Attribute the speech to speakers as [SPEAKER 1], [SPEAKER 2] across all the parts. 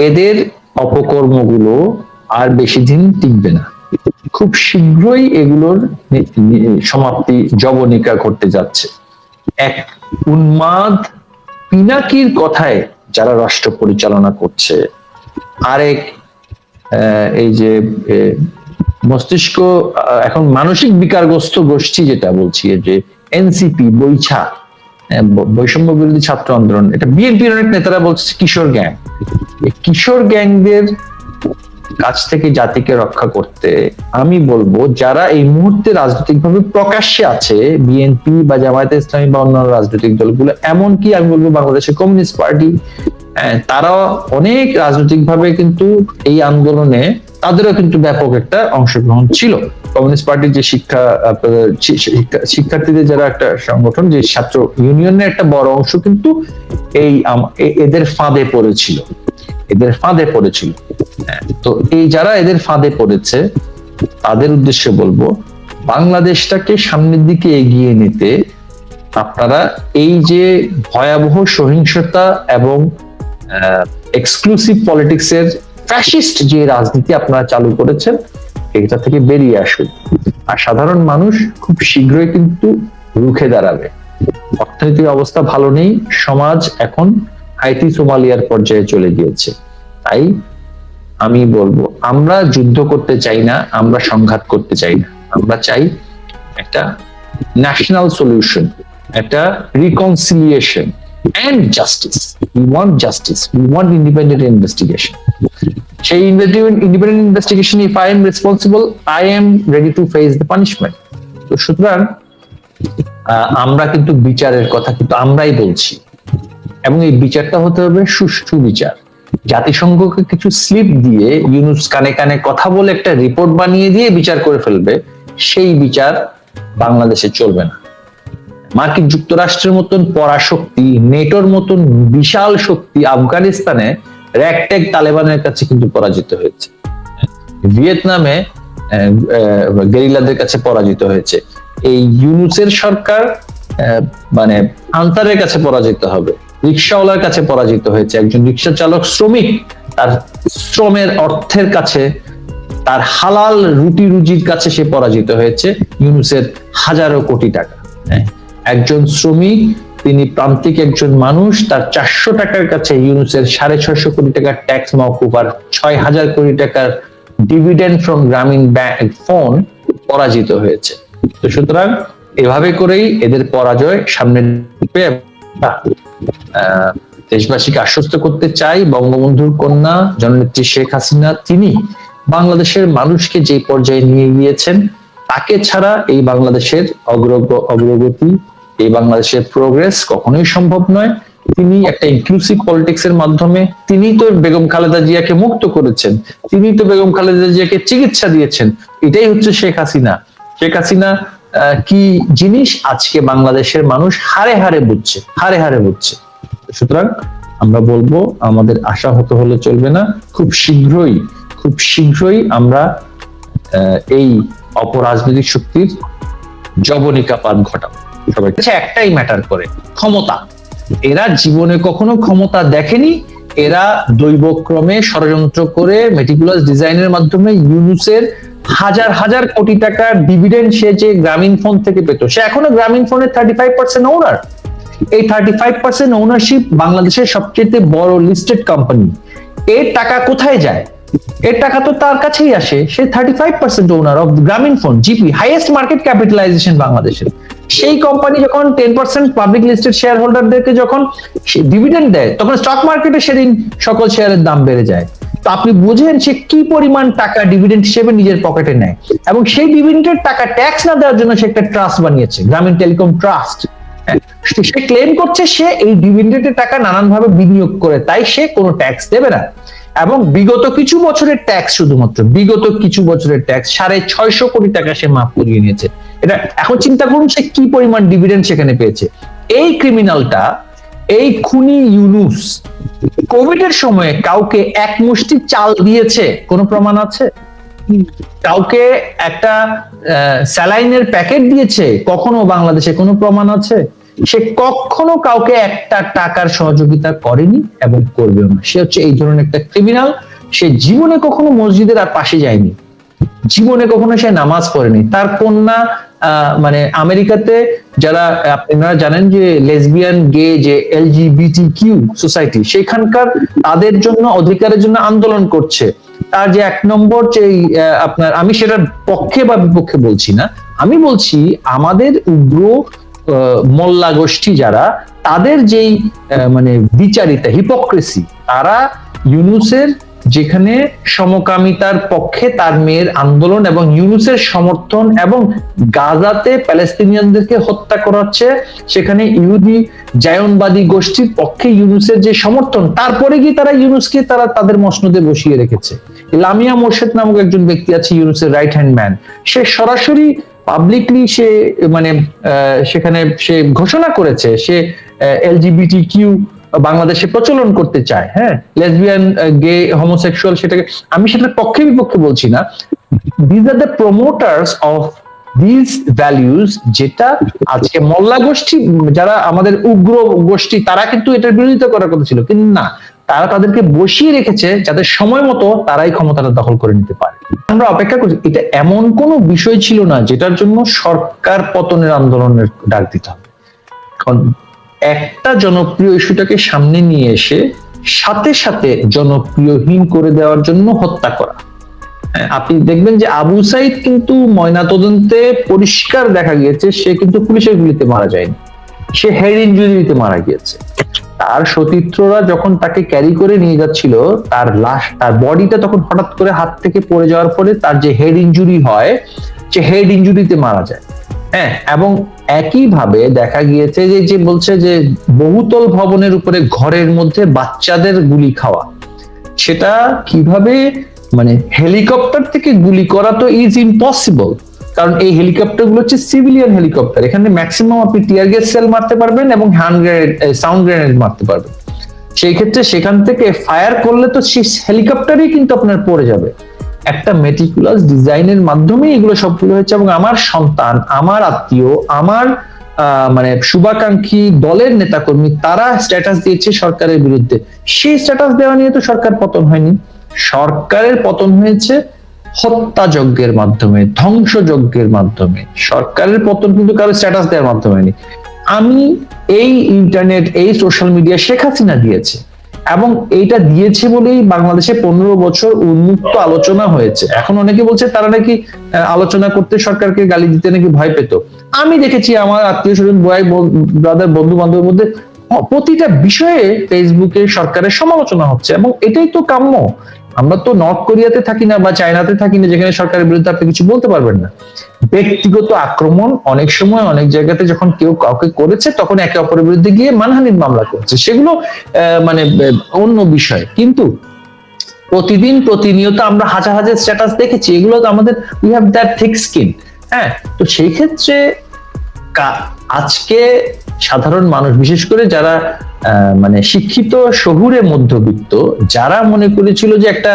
[SPEAKER 1] এদের অপকর্মগুলো আর বেশি দিন টিকবে না, খুব শীঘ্রই এগুলোর সমাপ্তি জবনিকা ঘটতে যাচ্ছে। এক উন্মাদ পিনাকির কথায় যারা রাষ্ট্র পরিচালনা করছে, আরেক এই যে মস্তিষ্ক এখন মানসিক বিকারগ্রস্ত গোষ্ঠী যেটা বলছি, যে এনসিপি বৈছা, বৈষম্য বিরোধী ছাত্র আন্দোলন, এটা বিএনপির অনেক নেতারা বলছে কিশোর গ্যাং। কিশোর গ্যাংদের কাছ থেকে জাতিকে রক্ষা করতে আমি বলবো, যারা এই মুহূর্তে রাজনৈতিকভাবে প্রকাশ্যে আছে, বিএনপি বা জামায়াতে ইসলামী বা অন্যান্য রাজনৈতিক দলগুলো, এমনকি আমি বলবো বাংলাদেশের কমিউনিস্ট পার্টি, তারা অনেক রাজনৈতিকভাবে কিন্তু এই আন্দোলনে তাদেরও কিন্তু ব্যাপক একটা অংশগ্রহণ ছিল। কমিউনিস্ট পার্টির যে শিক্ষার্থীদের যারা একটা সংগঠন, যে ছাত্র ইউনিয়নের একটা বড় অংশ কিন্তু এই এদের ফাঁদে পড়েছিল। তো এই যারা এদের ফাঁদে পড়েছে তাদের উদ্দেশ্যে বলবো, বাংলাদেশটাকে সামনের দিকে এগিয়ে নিতে আপনারা এই যে ভয়াবহ সহিংসতা এবং এক্সক্লুসিভ পলিটিক্সের ফ্যাসিস্ট যে রাজনীতি আপনারা চালু করেছেন, এটা থেকে বেরিয়ে আসুন। আর সাধারণ মানুষ খুব শীঘ্রই কিন্তু রুখে দাঁড়াবে। অর্থনৈতিক অবস্থা ভালো নেই, সমাজ এখন হাইতি সোমালিয়ার পর্যায়ে চলে গিয়েছে। তাই আমি বলবো, আমরা যুদ্ধ করতে চাই না, আমরা সংঘাত করতে চাই না, আমরা চাই একটা ন্যাশনাল সলিউশন, একটা reconciliation and justice. We want justice. We want independent investigation. সেই independent investigation, if I am responsible, I am ready to face the punishment. তো সুতরাং আমরা কিন্তু বিচারের কথা কিন্তু আমরাই বলছি, এবং এই বিচারটা হতে হবে সুষ্ঠু বিচার। জাতিসংঘকে কিছু স্লিপ দিয়ে ইউনুস কানে কানে কথা বলে একটা রিপোর্ট বানিয়ে দিয়ে বিচার করে ফেলবে, সেই বিচার বাংলাদেশে চলবে না। মার্কিন যুক্তরাষ্ট্রের মতন পরাশক্তি, নেটোর মতন বিশাল শক্তি আফগানিস্তানে র্যাগট্যাগ তালেবানের কাছে কিন্তু পরাজিত হয়েছে, ভিয়েতনামে গেরিলাদের কাছে পরাজিত হয়েছে। এই ইউনুসের সরকার মানে আনসারের কাছে পরাজিত হবে, রিক্সাওয়ালার কাছে পরাজিত হয়েছে, একজন রিক্সা চালক শ্রমিক তার শ্রমের অর্থের কাছে, তার হালাল রুটি রুজির কাছে সে পরাজিত হয়েছে ইউনুসের হাজারো কোটি টাকা। একজন শ্রমিক, তিনি প্রান্তিক একজন মানুষ, তার 400 টাকার কাছে ইউনুসের 650 কোটি টাকার ট্যাক্স মওকুফ আর 6000 কোটি টাকার ডিভিডেন্ড ফ্রম গ্রামীণ ব্যাংক ফোন পরাজিত হয়েছে। তো সুতরাং এভাবে করেই এদের পরাজয় সামনে দেশবাসীকে আশ্বস্ত করতে চাই, বঙ্গবন্ধুর কন্যা জননেত্রী শেখ হাসিনা, তিনি বাংলাদেশের মানুষকে যে পর্যায়ে নিয়ে গিয়েছেন, তাকে ছাড়া এই বাংলাদেশের অগ্রগতি, এই বাংলাদেশের প্রোগ্রেস কখনোই সম্ভব নয়। তিনি একটা ইনক্লুসিভ পলিটিক্স এর মাধ্যমে, তিনি তো বেগম খালেদা জিয়াকে মুক্ত করেছেন, তিনি তো বেগম খালেদা জিয়াকে চিকিৎসা দিয়েছেন। এটাই হচ্ছে শেখ হাসিনা। শেখ হাসিনা কি জিনিস আজকে বাংলাদেশের মানুষ হারে হারে বুঝছে। সুতরাং আমরা বলবো, আমাদের আশা হলে চলবে না, খুব শীঘ্রই আমরা এই অপরাজনৈতিক শক্তির জবনিকাপাত ঘটাবো। সবাই একটাই ম্যাটার করে, ক্ষমতা। এরা জীবনে কখনো ক্ষমতা দেখেনি, এরা দৈবক্রমে ষড়যন্ত্র করে মেটিকুলাস ডিজাইনের মাধ্যমে ইউনুসের হাজার কোটি টাকার ডিভিডেন্ড সে যে গ্রামীণ ফোন থেকে পেত, সে এখনো গ্রামীণ ফোনের 35% ওনার। এই 35% ওনারশিপ বাংলাদেশের সবচেয়ে বড় লিস্টেড কোম্পানি। এর টাকা কোথায় যায়? এর টাকা তো তার কাছেই আসে। সে 35% owner of Grameenphone, GP, highest market capitalization বাংলাদেশের। সেই কোম্পানি যখন 10% পাবলিক লিস্টেড শেয়ার হোল্ডারদেরকে যখন ডিভিডেন্ড দেয়, তখন স্টক মার্কেটে সেদিন সকল শেয়ারের দাম বেড়ে যায়। তো আপনি বুঝেন সে কি পরিমাণ টাকা ডিভিডেন্ড হিসেবে নিজের পকেটে নেয়, এবং সেই ডিভিডেন্ডের টাকা ট্যাক্স না দেওয়ার জন্য সে একটা ট্রাস্ট বানিয়েছে, গ্রামীণ টেলিকম ট্রাস্ট। সে ক্লেম করছে সে এই ডিভিডেন্ডের টাকা নানানভাবে বিনিয়োগ করে, তাই সে কোনো ট্যাক্স দেবে না। এবং বিগত কিছু বছরের ট্যাক্স, শুধুমাত্র বিগত কিছু বছরের ট্যাক্স 650 কোটি টাকা সে মাফ করিয়ে নিয়েছে। এটা এখন চিন্তা করুন সে কি পরিমাণ ডিভিডেন্ড সেখানে পেয়েছে। এই ক্রিমিনালটা, এই খুনি ইউনুস কোভিড এর সময় কাউকে এক মুষ্টি চাল দিয়েছে কোনো প্রমাণ আছে? কাউকে একটা স্যালাইনের প্যাকেট দিয়েছে কখনো বাংলাদেশে কোনো প্রমাণ আছে? সে কখনো কাউকে একটা টাকার সহযোগিতা করেনি এবং করবেও না। সে হচ্ছে এই ধরনের একটা ক্রিমিনাল। সে জীবনে কখনো মসজিদের আর পাশে যায়নি, জীবনে কখনো সে নামাজ পড়েনি। তার কন্যা মানে আমেরিকাতে যারা আপনারা জানেন যে লেসবিয়ান, গে, যে এলজিবিটি কিউ সোসাইটি, সেখানকার তাদের জন্য অধিকারের জন্য আন্দোলন করছে। তার যে 1 নম্বর যে আপনার, আমি সেটার পক্ষে বা বিপক্ষে বলছি না, আমি বলছি আমাদের উগ্র মোল্লা গোষ্ঠী যারা, তাদের যেই মানে বিচারিতা, হিপোক্রেসি, তারা ইউনূসের যেখানে সমকামিতার পক্ষে তার মেয়ের আন্দোলন এবং ইউনূসের সমর্থন, এবং গাজাতে প্যালেস্তিনিয়ানদেরকে হত্যা করাচ্ছে, সেখানে ইহুদি জায়নবাদী গোষ্ঠীর পক্ষে ইউনূসের যে সমর্থন, তারপরে গিয়ে তারা ইউনূসকে তারা তাদের মসনদে বসিয়ে রেখেছে। লামিয়া মোর্শেদ নামক একজন ব্যক্তি আছে ইউনূসের রাইট হ্যান্ড ম্যান, সে সরাসরি পাবলিকলি সে মানে সেখানে সে ঘোষণা করেছে সে এলজিবিটি কিউ বাংলাদেশে প্রচলন করতে চায়। হ্যাঁ, লেসবিয়ান, গে, হোমোসেক্সুয়াল, সেটাকে আমি সেটার পক্ষে বিপক্ষে বলছি না। This are the প্রমোটার্স of this values, যেটা আজকে মোল্লা গোষ্ঠী যারা আমাদের উগ্র গোষ্ঠী, তারা কিন্তু এটার বিরোধিতা করার কথা ছিল, কিন্তু না, তারা তাদেরকে বসিয়ে রেখেছে যাতে সময় মতো তারাই ক্ষমতাটা দখল করে নিতে পারে। আমরা অপেক্ষা করছি। এটা এমন কোনো বিষয় ছিল না যেটার জন্য সরকার পতনের আন্দোলনের ডাক দিতে হবে। কারণ একটা জনপ্রিয় ইস্যুটাকে সামনে নিয়ে এসে সাথে সাথে জনপ্রিয়হীন করে দেওয়ার জন্য হত্যা করা। আপনি দেখবেন যে আবু সাইদ কিন্তু ময়নাতদন্তে পরিষ্কার দেখা গিয়েছে সে কিন্তু পুলিশের গুলিতে মারা যায়নি, সে হেড ইনজুরিতে মারা গিয়েছে। তার সতীর্থরা যখন তাকে ক্যারি করে নিয়ে যাচ্ছিল, তার লাশ, তার বডিটা তখন হঠাৎ করে হাত থেকে পড়ে যাওয়ার পরে তার যে হেড ইনজুরি হয়, সে হেড ইনজুরিতে মারা যায়। হ্যাঁ, এবং একইভাবে দেখা গিয়েছে যে বলছে যে বহুতল ভবনের উপরে ঘরের মধ্যে বাচ্চাদের গুলি খাওয়া, সেটা কিভাবে, মানে হেলিকপ্টার থেকে গুলি করা তো ইজ ইম্পসিবল, কারণ এই হেলিকপ্টার গুলো হচ্ছে সিভিলিয়ান হেলিকপ্টার। এখানে ম্যাক্সিমাম আপনি টিয়ার গ্যাস সেল মারতে পারবেন এবং হ্যান্ড গ্রেনেড, সাউন্ড গ্রেনেড মারতে পারবেন। সেই ক্ষেত্রে সেখান থেকে ফায়ার করলে তো সেই হেলিকপ্টারই কিন্তু আপনার পড়ে যাবে। একটা মেটিকুলাস ডিজাইনের মাধ্যমে এগুলো সবগুলো হচ্ছে। এবং আমার সন্তান, আমার আত্মীয়, আমার মানে শুভাকাঙ্ক্ষী দলের নেতাকর্মী, তারা স্ট্যাটাস দিয়েছে সরকারের বিরুদ্ধে। সেই স্ট্যাটাস দেওয়া নিয়ে তো সরকার পতন হয়নি, সরকারের পতন হয়েছে হত্যাযজ্ঞের মাধ্যমে, ধ্বংসযজ্ঞের মাধ্যমে। সরকারের পতন কিন্তু কারো স্ট্যাটাস দেওয়ার মাধ্যমে হয়নি। আমি এই ইন্টারনেট, এই সোশ্যাল মিডিয়া শেখ হাসিনা দিয়েছে, এবং এইটা দিয়েছে বলেই বাংলাদেশে 15 বছর উন্মুক্ত আলোচনা হয়েছে। এখন অনেকে বলছে তারা নাকি আলোচনা করতে সরকারকে গালি দিতে নাকি ভয় পেত। আমি দেখেছি আমার আত্মীয় স্বজন, ভাই ব্রাদার, বন্ধু বান্ধবের মধ্যে প্রতিটা বিষয়ে ফেসবুকে সরকারের সমালোচনা হচ্ছে, এবং এটাই তো কাম্য। আমরা তো নর্থ কোরিয়াতে থাকি না বা চায়নাতে থাকি না যেখানে সরকারের বিরুদ্ধে আপনি কিছু বলতে পারবেন না। ব্যক্তিগত আক্রমণ অনেক সময় অনেক জায়গাতে যখন কেউ কাউকে করেছে, তখন একে অপরের বিরুদ্ধে গিয়ে মানহানির মামলা করছে, সেগুলো মানে অন্য বিষয়। কিন্তু প্রতিদিন প্রতিনিয়ত আমরা হাজার হাজার স্ট্যাটাস দেখেছি, এগুলো তো আমাদের, we have that thick skin. হ্যাঁ, তো সেই ক্ষেত্রে আজকে সাধারণ মানুষ, বিশেষ করে যারা মানে শিক্ষিত শহুরে মধ্যবিত্ত, যারা মনে করেছিল যে একটা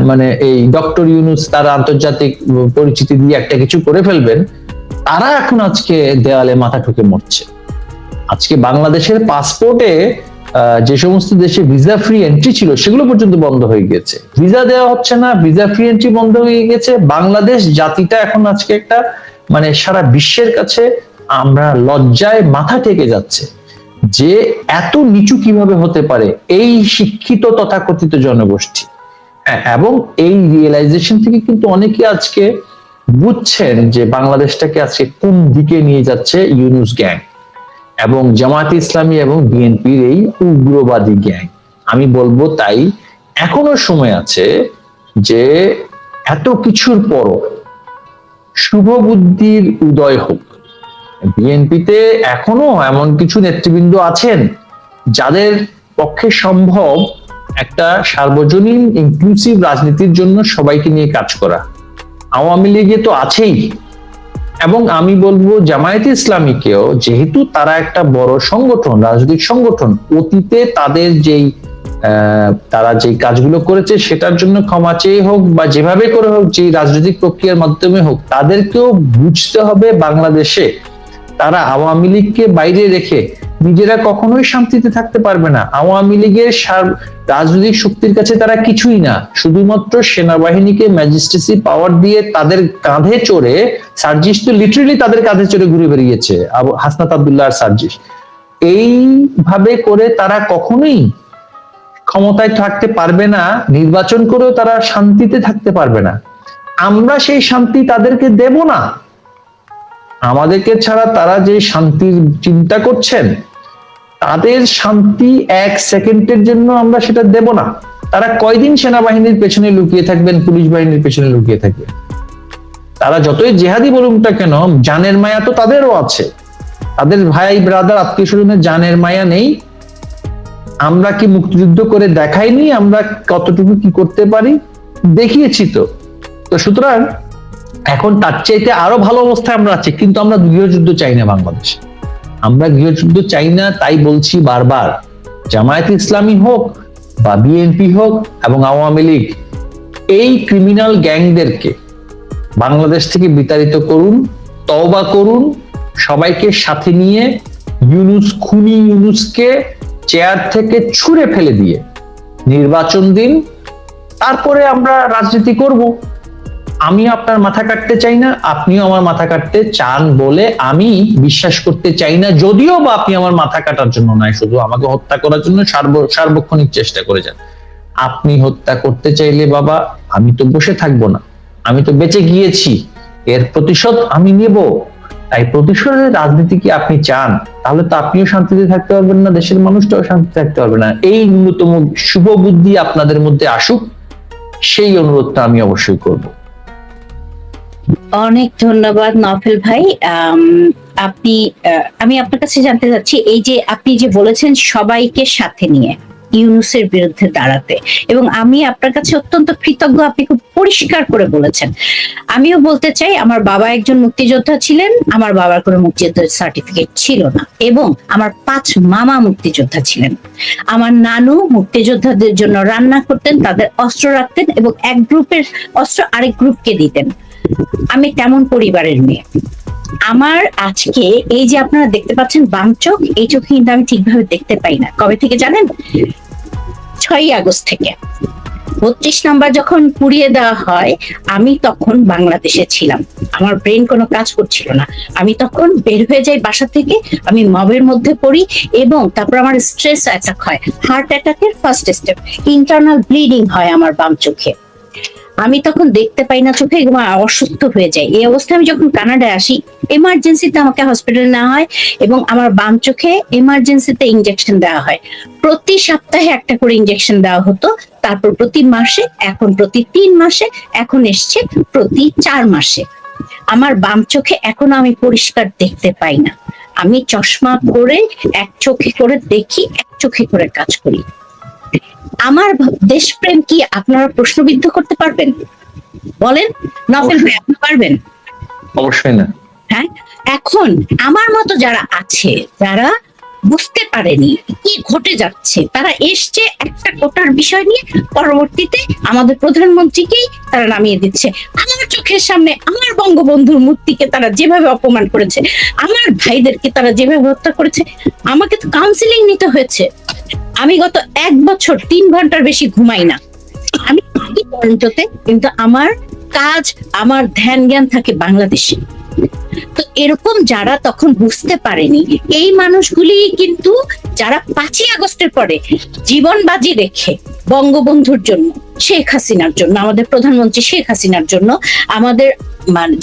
[SPEAKER 1] মানে এই ডক্টর ইউনূস তারা আন্তর্জাতিক পরিচিতি দিয়ে একটা কিছু করে ফেলবেন, তারা এখন আজকে দেওয়ালে মাথা ঠুকে মরছে। আজকে বাংলাদেশের পাসপোর্টে যে সমস্ত দেশে ভিসা ফ্রি এন্ট্রি ছিল, সেগুলো পর্যন্ত বন্ধ হয়ে গেছে। ভিসা দেওয়া হচ্ছে না, ভিসা ফ্রি এন্ট্রি বন্ধ হয়ে গেছে। বাংলাদেশ জাতিটা এখন আজকে একটা মানে সারা বিশ্বের কাছে আমরা লজ্জায় মাথা ঠেকে যাচ্ছে যে এত নিচু কিভাবে হতে পারে এই শিক্ষিত তথাকথিত জনগোষ্ঠী। এবং এই রিয়েলাইজেশন থেকে কিন্তু অনেকে আজকে বুঝছেন যে বাংলাদেশটাকে আজকে কোন দিকে নিয়ে যাচ্ছে ইউনূস গ্যাং এবং জামায়াতে ইসলামী এবং বিএনপির এই উগ্রবাদী গ্যাং। আমি বলবো তাই এখনো সময় আছে যে এত কিছুর পরও শুভ বুদ্ধির উদয় হোক। বিএনপিতে এখনো এমন কিছু নেতৃবৃন্দ আছেন যাদের পক্ষে সম্ভব একটা সার্বজনীন ইনক্লুসিভ রাজনীতির জন্য সবাইকে নিয়ে কাজ করা। আওয়ামী লীগে তো আছেই, এবং আমি বলবো জামায়াতে ইসলামীকেও, যেহেতু তারা একটা বড় সংগঠন, রাজনৈতিক সংগঠন, অতীতে তাদের যেই তারা যে কাজগুলো করেছে সেটার জন্য ক্ষমা চেয়ে হোক বা যেভাবে করে হোক, যে রাজনৈতিক প্রক্রিয়ার মাধ্যমে হোক, তাদেরকেও বুঝতে হবে বাংলাদেশে তারা আওয়ামী লীগকে বাইরে রেখে নিজেরা কখনোই শান্তিতে থাকতে পারবে না। আওয়ামী লীগের রাজনৈতিক শক্তির কাছে তারা কিছুই না, শুধুমাত্র সেনাবাহিনীকে ম্যাজিস্ট্রেসি পাওয়ার দিয়ে তাদের কাঁধে চড়ে, সার্জিস তো লিটারেলি তাদের কাঁধে চড়ে ঘুরে বেরিয়েছে, হাসনাত আব্দুল্লাহ আর সার্জিস। এইভাবে করে তারা কখনোই ক্ষমতায় থাকতে পারবে না, নির্বাচন করেও তারা শান্তিতে থাকতে পারবে না। আমরা সেই শান্তি তাদেরকে দেব না। আমাদেরকে ছাড়া তারা যে শান্তির চিন্তা করছেন, তাদের শান্তি 1 সেকেন্ডের জন্য আমরা সেটা দেব না। তারা কয়দিন সেনাবাহিনীর পেছনে লুকিয়ে থাকবেন, পুলিশ বাহিনীর পেছনে লুকিয়ে থাকবে? তারা যতই জেহাদি বলুনটা কেন, জানের মায়া তো তাদেরও আছে। তাদের ভাই ব্রাদার আত্মীয় স্বজনের জানের মায়া নেই? আমরা কি মুক্তিযুদ্ধ করে দেখাইনি আমরা কতটুকু কি করতে পারি? দেখিয়েছি তো। তো সুতরাং এখন তার চাইতে আরো ভালো অবস্থায় আমরা আছি, কিন্তু আমরা গৃহযুদ্ধ চাই না বাংলাদেশে। আমরা গৃহযুদ্ধ চাই না, তাই বলছি বারবার, জামায়াত ইসলামী হোক বা বিএনপি হোক এবং আওয়ামী লীগ, এই ক্রিমিনাল গ্যাংদেরকে বাংলাদেশ থেকে বিতাড়িত করুন, তওবা করুন, সবাইকে সাথে নিয়ে খুনি ইউনূসকে চেয়ার থেকে ছুঁড়ে ফেলে দিয়ে নির্বাচন দিন, তারপরে আমরা রাজনীতি করব। আমি আপনার মাথা কাটতে চাই না, আপনিও আমার মাথা কাটতে চান বলে আমি বিশ্বাস করতে চাই না, যদিও বা আপনি আমার মাথা কাটার জন্য নয়, শুধু আমাকে হত্যা করার জন্য সার্বক্ষণিক চেষ্টা করে যান। আপনি হত্যা করতে চাইলে বাবা, আমি তো বসে থাকবো না, আমি তো বেঁচে গিয়েছি, এর প্রতিশোধ আমি নেব। তাই প্রতিশোধের রাজনীতি কি আপনি চান, তাহলে তো আপনিও শান্তিতে থাকতে পারবেন না, দেশের মানুষটাও শান্তিতে থাকতে পারবে না। এই ন্যূনতম শুভ বুদ্ধি আপনাদের মধ্যে আসুক, সেই অনুরোধটা আমি অবশ্যই করব।
[SPEAKER 2] অনেক ধন্যবাদ নফেল ভাই। আমি আপনার কাছে জানতে চাচ্ছি, এই যে আপনি যে বলেছেন সবাইকে সাথে নিয়ে ইউনূসের বিরুদ্ধে দাঁড়াতে, এবং আমি আপনার কাছে অত্যন্ত কৃতজ্ঞ, আপনি খুব পরিষ্কার করে বলেছেন। আমিও বলতে চাই, আমার বাবা একজন মুক্তিযোদ্ধা ছিলেন, আমার বাবার কোনো মুক্তিযোদ্ধার সার্টিফিকেট ছিল না, এবং আমার 5 মামা মুক্তিযোদ্ধা ছিলেন। আমার নানু মুক্তিযোদ্ধাদের জন্য রান্না করতেন, তাদের অস্ত্র রাখতেন এবং এক গ্রুপের অস্ত্র আরেক গ্রুপকে দিতেন। আমি তেমন পরিবারের মেয়ে। আমার আজকে এই যে আপনারা দেখতে পাচ্ছেন বাম চোখ, এই চোখে কিন্তু আমি ঠিকভাবে দেখতে পাই না। কবে থেকে জানেন? 6ই আগস্ট থেকে। 32 নাম্বার যখন পুড়িয়ে দেওয়া হয়, আমি তখন বাংলাদেশে ছিলাম, আমার ব্রেন কোনো কাজ করছিল না। আমি তখন বের হয়ে যাই বাসা থেকে, আমি মবের মধ্যে পড়ি, এবং তারপর আমার স্ট্রেস অ্যাটাক হয়। হার্ট অ্যাটাকের ফার্স্ট স্টেপ, ইন্টারনাল ব্লিডিং হয় আমার বাম চোখে। আমি তখন দেখতে পাই না চোখে, অসুস্থ হয়ে যায়। এই অবস্থায় আমি যখন কানাডায় আসি, এমার্জেন্সিতে আমাকে হসপিটালে নেওয়া হয় এবং আমার বাম চোখে এমার্জেন্সিতে ইনজেকশন দেওয়া হয়। প্রতি সপ্তাহে একটা করে ইনজেকশন দেওয়া হতো, তারপর প্রতি মাসে, এখন প্রতি 3 মাসে, এখন এসছে প্রতি 4 মাসে। আমার বাম চোখে এখনো আমি পরিষ্কার দেখতে পাই না। আমি চশমা করে এক চোখে করে দেখি, এক চোখে করে কাজ করি। আমার দেশপ্রেম কি আপনারা প্রশ্নবিদ্ধ করতে পারবেন? বলেন নফেল ভাই, আপনি পারবেন?
[SPEAKER 1] অবশ্যই না।
[SPEAKER 2] হ্যাঁ, এখন আমার মতো যারা আছে, যারা বুঝতে পারেনি কি ঘটে যাচ্ছে, তারা এসছে একটা কোটার বিষয় নিয়ে, পরবর্তীতে আমাদের প্রধানমন্ত্রীকেই তারা নামিয়ে দিচ্ছে। আমার চোখের সামনে আমার বঙ্গবন্ধুর মূর্তিকে তারা যেভাবে অপমান করেছে, আমার ভাইদেরকে তারা যেভাবে হত্যা করেছে, আমাকে তো কাউন্সিলিং নিতে হয়েছে। আমি গত 1 বছর 3 ঘন্টার বেশি ঘুমাই না। আমি টরন্টোতে, কিন্তু আমার কাজ, আমার ধ্যান জ্ঞান থাকে বাংলাদেশে। তো এরকম যারা তখন বুঝতে পারেনি, এই মানুষগুলি কিন্তু যারা 5ই আগস্টের পরে জীবন বাজি রেখে বঙ্গবন্ধুর জন্য, শেখ হাসিনার জন্য, আমাদের প্রধানমন্ত্রী শেখ হাসিনার জন্য, আমাদের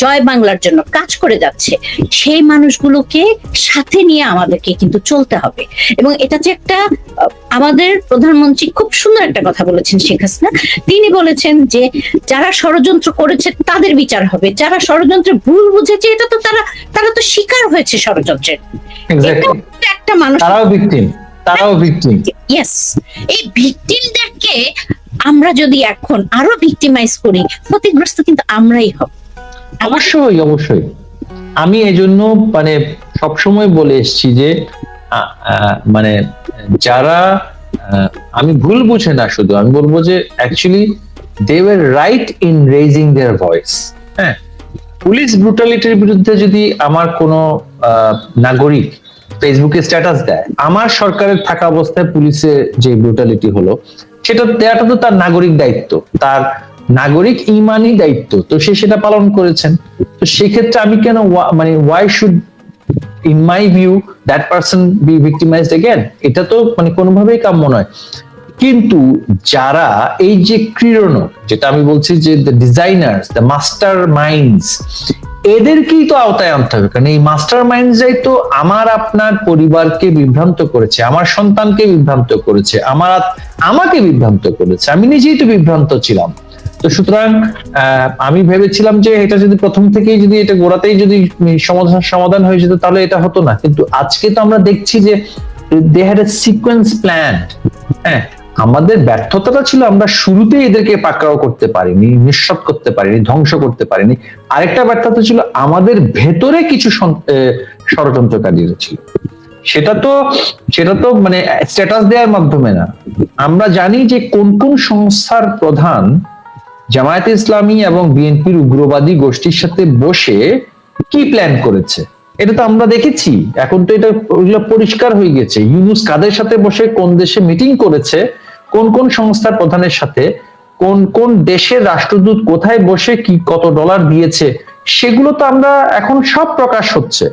[SPEAKER 2] জয় বাংলার জন্য কাজ করে যাচ্ছে, সেই মানুষগুলোকে সাথে নিয়ে আমাদেরকে কিন্তু চলতে হবে। এবং এটা যে একটা, আমাদের প্রধানমন্ত্রী খুব সুন্দর একটা কথা বলেছেন শেখ হাসিনা, তিনি বলেছেন যে যারা ষড়যন্ত্র করেছে তাদের বিচার হবে, যারা ষড়যন্ত্রে ভুল বুঝেছে, এটা তো তারা তো শিকার হয়েছে ষড়যন্ত্রের। একটা মানুষ,
[SPEAKER 1] তারাও ভিকটিম।
[SPEAKER 2] ইয়েস, এই ভিকটিমদেরকে আমরা যদি এখন আরো ভিকটিমাইজ করি, ক্ষতিগ্রস্ত কিন্তু আমরাই হব।
[SPEAKER 1] অবশ্যই অবশ্যই। আমি এজন্য সবসময় বলে এসেছি যে মানে যারা, আমি ভুল বুঝে না, শুধু আমি বলবো যে actually they were right in raising their voice. হ্যাঁ, পুলিশ ব্রুটালিটির বিরুদ্ধে যদি আমার কোনো নাগরিক ফেসবুকে স্ট্যাটাস দেয়, আমার সরকারের থাকা অবস্থায় পুলিশে যে ব্রুটালিটি হলো, সেটা দেওয়াটা তো তার নাগরিক দায়িত্ব, তার নাগরিক ইমানি দায়িত্ব, তো সে সেটা পালন করেছেন। তো সেক্ষেত্রে আমি কেন মানে why should in my view that person be victimized again? এটা তো মানে কোনোভাবেই কাম্য নয়। কিন্তু যারা এই যে ক্রীড়নক, যেটা আমি বলছি যে the designers, the master minds, এদেরকেই তো আওতায় আনতে হবে, কারণ এই মাস্টার মাইন্ডসরাই তো আমার আপনার পরিবারকে বিভ্রান্ত করেছে, আমার সন্তানকে বিভ্রান্ত করেছে, আমাকে বিভ্রান্ত করেছে, আমি নিজেই তো বিভ্রান্ত ছিলাম। তো সুতরাং আমি ভেবেছিলাম যে এটা যদি প্রথম থেকেই যদি এটা গোড়াতেই যদি সমাধান হয়ে যেত তাহলে এটা হতো না, কিন্তু আজকে তো আমরা দেখছি যে they had a sequence plan. হ্যাঁ, আমাদের ব্যর্থতাটা ছিল আমরা শুরুতেই এদেরকে পাকড়াও করতে পারিনি, নিঃস্ব করতে পারিনি, ধ্বংস করতে পারিনি। আরেকটা ব্যর্থতা ছিল আমাদের ভেতরে কিছু ষড়যন্ত্রকারীরা ছিল। সেটা তো মানে স্ট্যাটাস দেওয়ার মাধ্যমে না। আমরা জানি যে কোন কোন সংস্থার প্রধান জামায়াতে ইসলামী এবং বিএনপির উগ্রবাদী গোষ্ঠীর সাথে বসে কি প্ল্যান করেছে, এটা তো আমরা দেখেছি। এখন তো এটা ওইগুলো পরিষ্কার হয়ে গেছে। ইউনূস কাদের সাথে বসে কোন দেশে মিটিং করেছে, কোন কোন সংস্থার প্রধানের সাথে, কোন কোন দেশের রাষ্ট্রদূত কোথায় বসে কি কত ডলার দিয়েছে, সেগুলো তো আমরা এখন সব প্রকাশ হচ্ছে।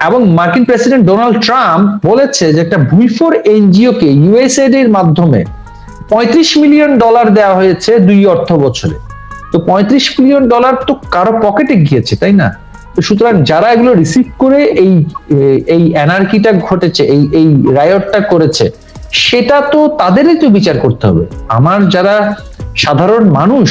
[SPEAKER 1] এবং মার্কিন প্রেসিডেন্ট ডোনাল্ড ট্রাম্প বলেছে যে একটা ভুইফোর এনজিও কে ইউএসএইড এর মাধ্যমে $35 মিলিয়ন দেওয়া হয়েছে 2 অর্থ বছরে। তো $35 মিলিয়ন তো কারো পকেটে গিয়েছে, তাই না? তো সুতরাং যারা এগুলো রিসিভ করে এই অ্যানার্কিটা ঘটেছে, এই রায়টটা করেছে, সেটা তো তাদেরই তো বিচার করতে হবে। আমার যারা সাধারণ মানুষ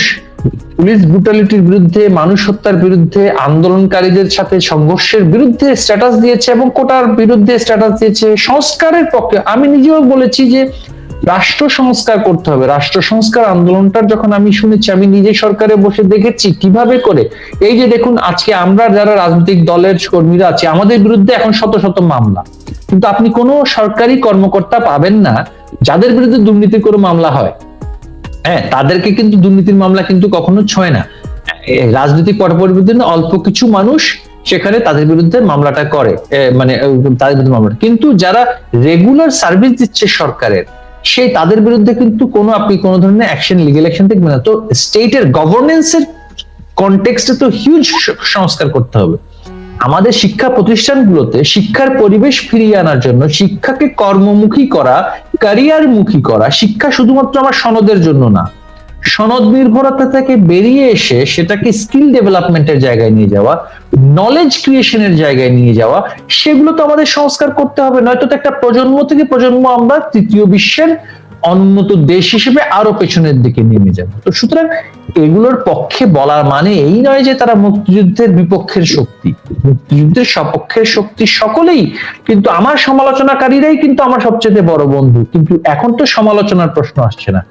[SPEAKER 1] পুলিশ ব্রুটালিটির বিরুদ্ধে, মানুষ হত্যার বিরুদ্ধে, আন্দোলনকারীদের সাথে সংঘর্ষের বিরুদ্ধে স্ট্যাটাস দিয়েছে এবং কোটার বিরুদ্ধে স্ট্যাটাস দিয়েছে, সংস্কারের পক্ষে। আমি নিজেও বলেছি যে রাষ্ট্র সংস্কার করতে হবে। রাষ্ট্র সংস্কার আন্দোলনটা যখন আমি শুনেছি, আমি নিজে সরকারে বসে দেখেছি কিভাবে করে। এই যে দেখুন, আজকে আমরা যারা রাজনৈতিক দলের কর্মীরা আছি, আমাদের বিরুদ্ধে এখন শত শত মামলা, কিন্তু আপনি কোনো সরকারি কর্মকর্তা পাবেন না যাদের বিরুদ্ধে দুর্নীতির কোনো মামলা হয়। হ্যাঁ, তাদেরকে কিন্তু দুর্নীতির মামলা কিন্তু কখনো ছোঁয় না। রাজনৈতিক পটপরিবর্তন অল্প কিছু মানুষ সেখানে তাদের বিরুদ্ধে মামলাটা করে, মানে তাদের বিরুদ্ধে মামলা। কিন্তু যারা রেগুলার সার্ভিস দিচ্ছে সরকারের, সেই তাদের বিরুদ্ধে কিন্তু আপনি কোনো ধরনের অ্যাকশন, লিগ্যাল অ্যাকশন দেখবেন না। তো স্টেটের গভর্নেন্সের কনটেক্সটে তো হিউজ সংস্কার করতে হবে। আমাদের শিক্ষা প্রতিষ্ঠানগুলোতে শিক্ষার পরিবেশ ফিরিয়ে আনার জন্য, শিক্ষাকে কর্মমুখী করা, ক্যারিয়ার মুখী করা। শিক্ষা শুধুমাত্র আমার সনদের জন্য না, সনদ নির্ভরতা থেকে বেরিয়ে এসে সেটাকে স্কিল ডেভেলপমেন্টের জায়গায় নিয়ে যাওয়া, নলেজ ক্রিয়েশনের জায়গায় নিয়ে যাওয়া, সেগুলো তো আমাদের সংস্কার করতে হবে। নয়তো তো একটা প্রজন্ম থেকে প্রজন্ম আমরা তৃতীয় বিশ্বের অনুন্নত দেশ হিসেবে আরো পেছনের দিকে নেমে যাব। তো সুতরাং এগুলোর পক্ষে বলার মানে এই নয় যে তারা মুক্তিযুদ্ধের বিপক্ষের শক্তি। মুক্তিযুদ্ধের সপক্ষের শক্তি সকলেই, কিন্তু আমার সমালোচনাকারীরাই কিন্তু আমার সবচেয়ে বড় বন্ধু। কিন্তু এখন তো সমালোচনার প্রশ্ন আসছে না,